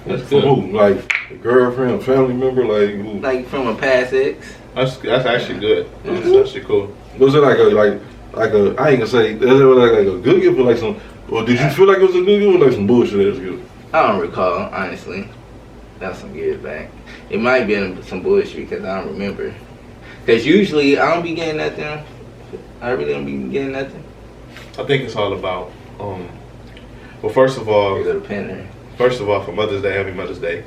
That's good. From who? Like a girlfriend, a family member, like who? Like from a past ex. That's actually good. That's actually cool. Was it like a I ain't gonna say, is it like a good gift or like some, or did you feel like it was a good gift or like some bullshit ass gift? I don't recall, honestly. That was some years back. It might be some bullshit because I don't remember. Because usually I don't be getting nothing. I really don't be getting nothing. I think it's all about, well, first of all, for Mother's Day, Happy Mother's Day.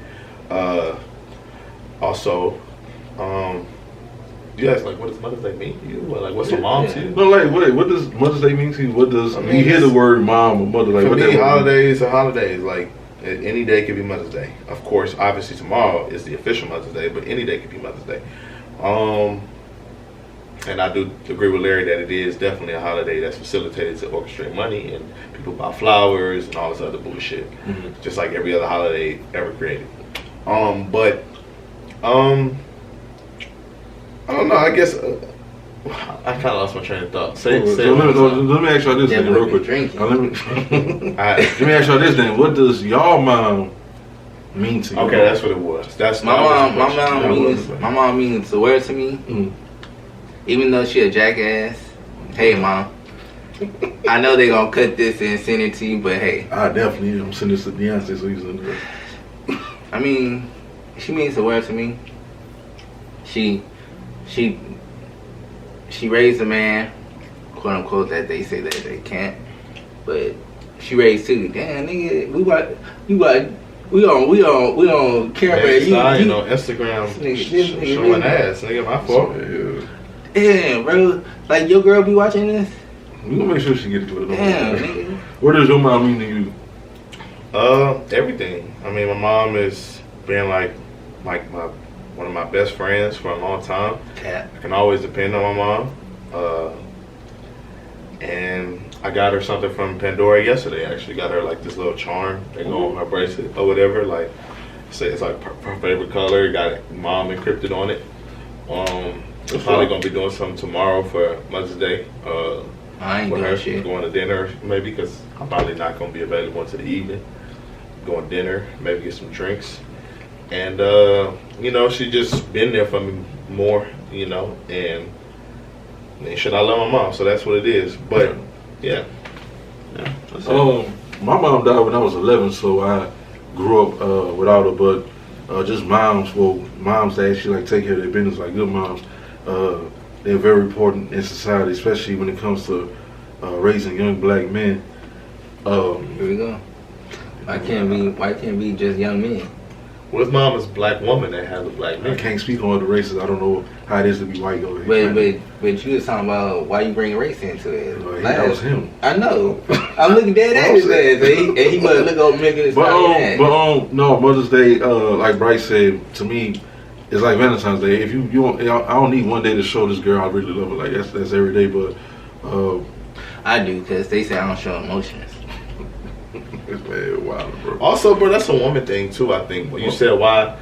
Also, you ask, like, what does Mother's Day mean to you? Or, like, what's a mom to you? No, like, what does Mother's Day mean to you? What does, you hear the word mom or mother, like, for what me, that holidays are holidays. Like, any day could be Mother's Day. Of course, obviously tomorrow is the official Mother's Day, but any day could be Mother's Day. And I do agree with Larry that it is definitely a holiday that's facilitated to orchestrate money, and people buy flowers and all this other bullshit, just like every other holiday ever created. I don't know. I guess I kind of lost my train of thought. Let me ask y'all this then, real quick. Let me ask y'all this then. What does y'all mom mean to you? Okay, that's what it was. That's my mom means the word to me. even though she a jackass, hey mom, I know they gonna cut this and send it to you, but hey, I definitely am sending this to Beyonce so you can send it. I mean, she means the world to me. She raised a man, quote unquote, that they say that they can't, but she raised two. Damn, nigga, we on camera. You on Instagram showing ass, nigga. My fault. Damn, bro. Like your girl be watching this. We gonna make sure she get to it. Damn, nigga. What does your mom mean to you? Everything. I mean, my mom has been like one of my best friends for a long time. Cat. I can always depend on my mom. And I got her something from Pandora yesterday. I actually got her like this little charm that go on her bracelet or whatever. Like, say it's like her favorite color. Got mom encrypted on it. I'm probably gonna be doing something tomorrow for Mother's Day. I ain't with doing her, shit. going to dinner maybe because I'm probably not gonna be available until the evening. Going to dinner, maybe get some drinks, and you know, she just been there for me more, you know, and should I love my mom? So that's what it is. But yeah. That's it. My mom died when I was 11, so I grew up without her. But just moms, moms that actually like take care of their business, like good moms. They're very important in society, especially when it comes to raising young black men. Here we go. Why can't be just young men? What if mom is a black woman that has a black man? I can't speak on other races. I don't know how it is to be white. But you was talking about why you bring race into it. That was him. I know. I'm looking dead at his ass, and he must look over making his no, Mother's Day, like Bryce said, to me, it's like Valentine's Day. If you want, I don't need one day to show this girl I really love her. Like that's every day, but I do, because they say I don't show emotions. Man, wow, bro. Also, bro, that's a woman thing too. I think when you said why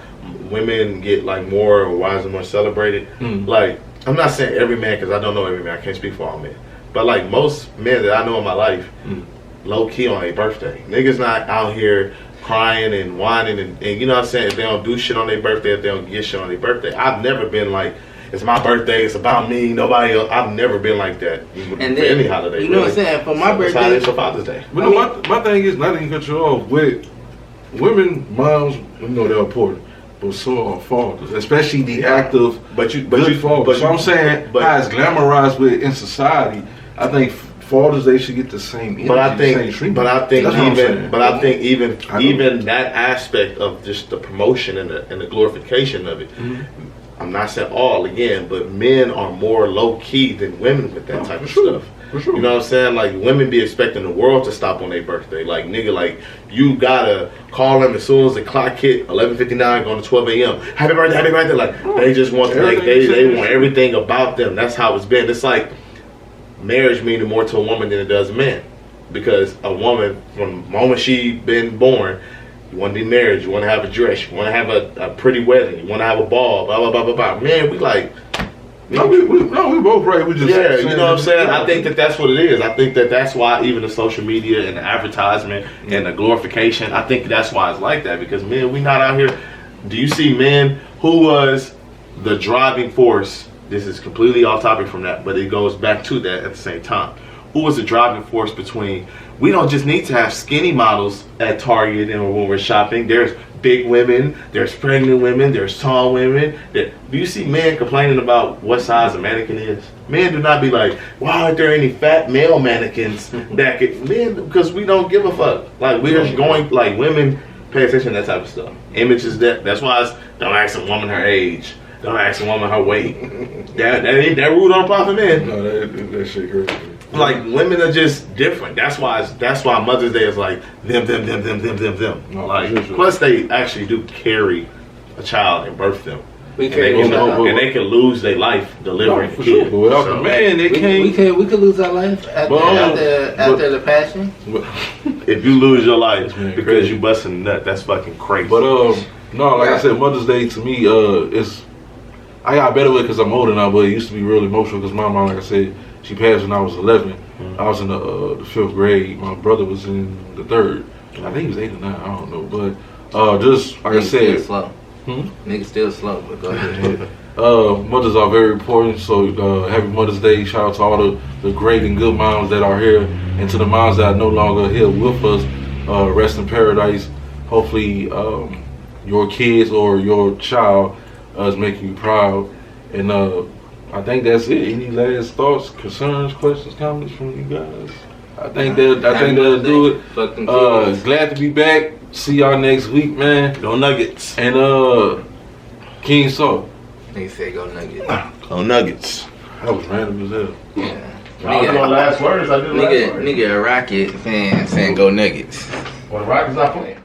women get like more, or why is it more celebrated? Like, I'm not saying every man, because I don't know every man. I can't speak for all men, but like most men that I know in my life, low key on their birthday, niggas not out here crying and whining and you know what I'm saying. If they don't do shit on their birthday, if they don't get shit on their birthday, I've never been like, it's my birthday, it's about me, nobody else. I've never been like that. And for any holiday, you know what I'm saying? For my birthday, how it is for Father's Day. But my thing is, not even cut you off, with women, moms, we know they're important, but so are fathers, especially the active, good fathers. So I'm saying, how it's glamorized in society, I think fathers, they should get the same energy, but I think even that aspect of just the promotion and the glorification of it. I'm not saying all again, but men are more low key than women with that type of stuff. For sure. You know what I'm saying? Like, women be expecting the world to stop on their birthday. Like, nigga, like, you gotta call them as soon as the clock hit 11:59, going to 12 a.m. Happy birthday, happy birthday. Like, they just want to, like, they want everything about them. That's how it's been. It's like marriage meaning more to a woman than it does a man, because a woman, from the moment she been born, you want to be married, you want to have a dress, you want to have a pretty wedding, you want to have a ball, blah, blah, blah, blah, blah. Man, we like... we both right. We just... Yeah, you know what I'm saying? I think that's what it is. I think that's why even the social media and the advertisement and the glorification, I think that's why it's like that. Because, man, we not out here... Do you see men who was the driving force? This is completely off topic from that, but it goes back to that at the same time. Who was the driving force between... We don't just need to have skinny models at Target and when we're shopping. There's big women, there's pregnant women, there's tall women. Do you see men complaining about what size a mannequin is? Men do not be like, why aren't there any fat male mannequins that could... Men, because we don't give a fuck. Like, we're just going... Like, women pay attention to that type of stuff. Images, that's why it's, don't ask a woman her age. Don't ask a woman her weight. that ain't that rude on profit, man. No, that shit crazy. Like, women are just different. That's why Mother's Day is like them. No, like, plus they actually do carry a child and birth them. We and they can lose their life delivering a kid. Sure, but without the man, they can't. We could lose our life after the passion. If you lose your life because you busting a nut, that's fucking crazy. But no, like I said, Mother's Day to me is... I got better with it because I'm older now, but it used to be real emotional because my mom, like I said, she passed when I was 11. I was in the 5th grade. My brother was in the 3rd. I think he was 8 or 9. I don't know. But just like I said, still slow. Niggas still slow. But go ahead. Mothers are very important, so happy Mother's Day. Shout out to all the great and good moms that are here, and to the moms that are no longer here with us. Rest in paradise. Hopefully your kids or your child is making you proud. And I think that's it. Any last thoughts, concerns, questions, comments from you guys? I think that'll do it. Glad to be back. See y'all next week, man. Go Nuggets. And Kingz Talk. Nigga said go Nuggets. Go Nuggets. That was random as hell. Yeah. I was doing last words. I did last words. Nigga, a Rocket fan saying go Nuggets. Well, the Rockets not playing.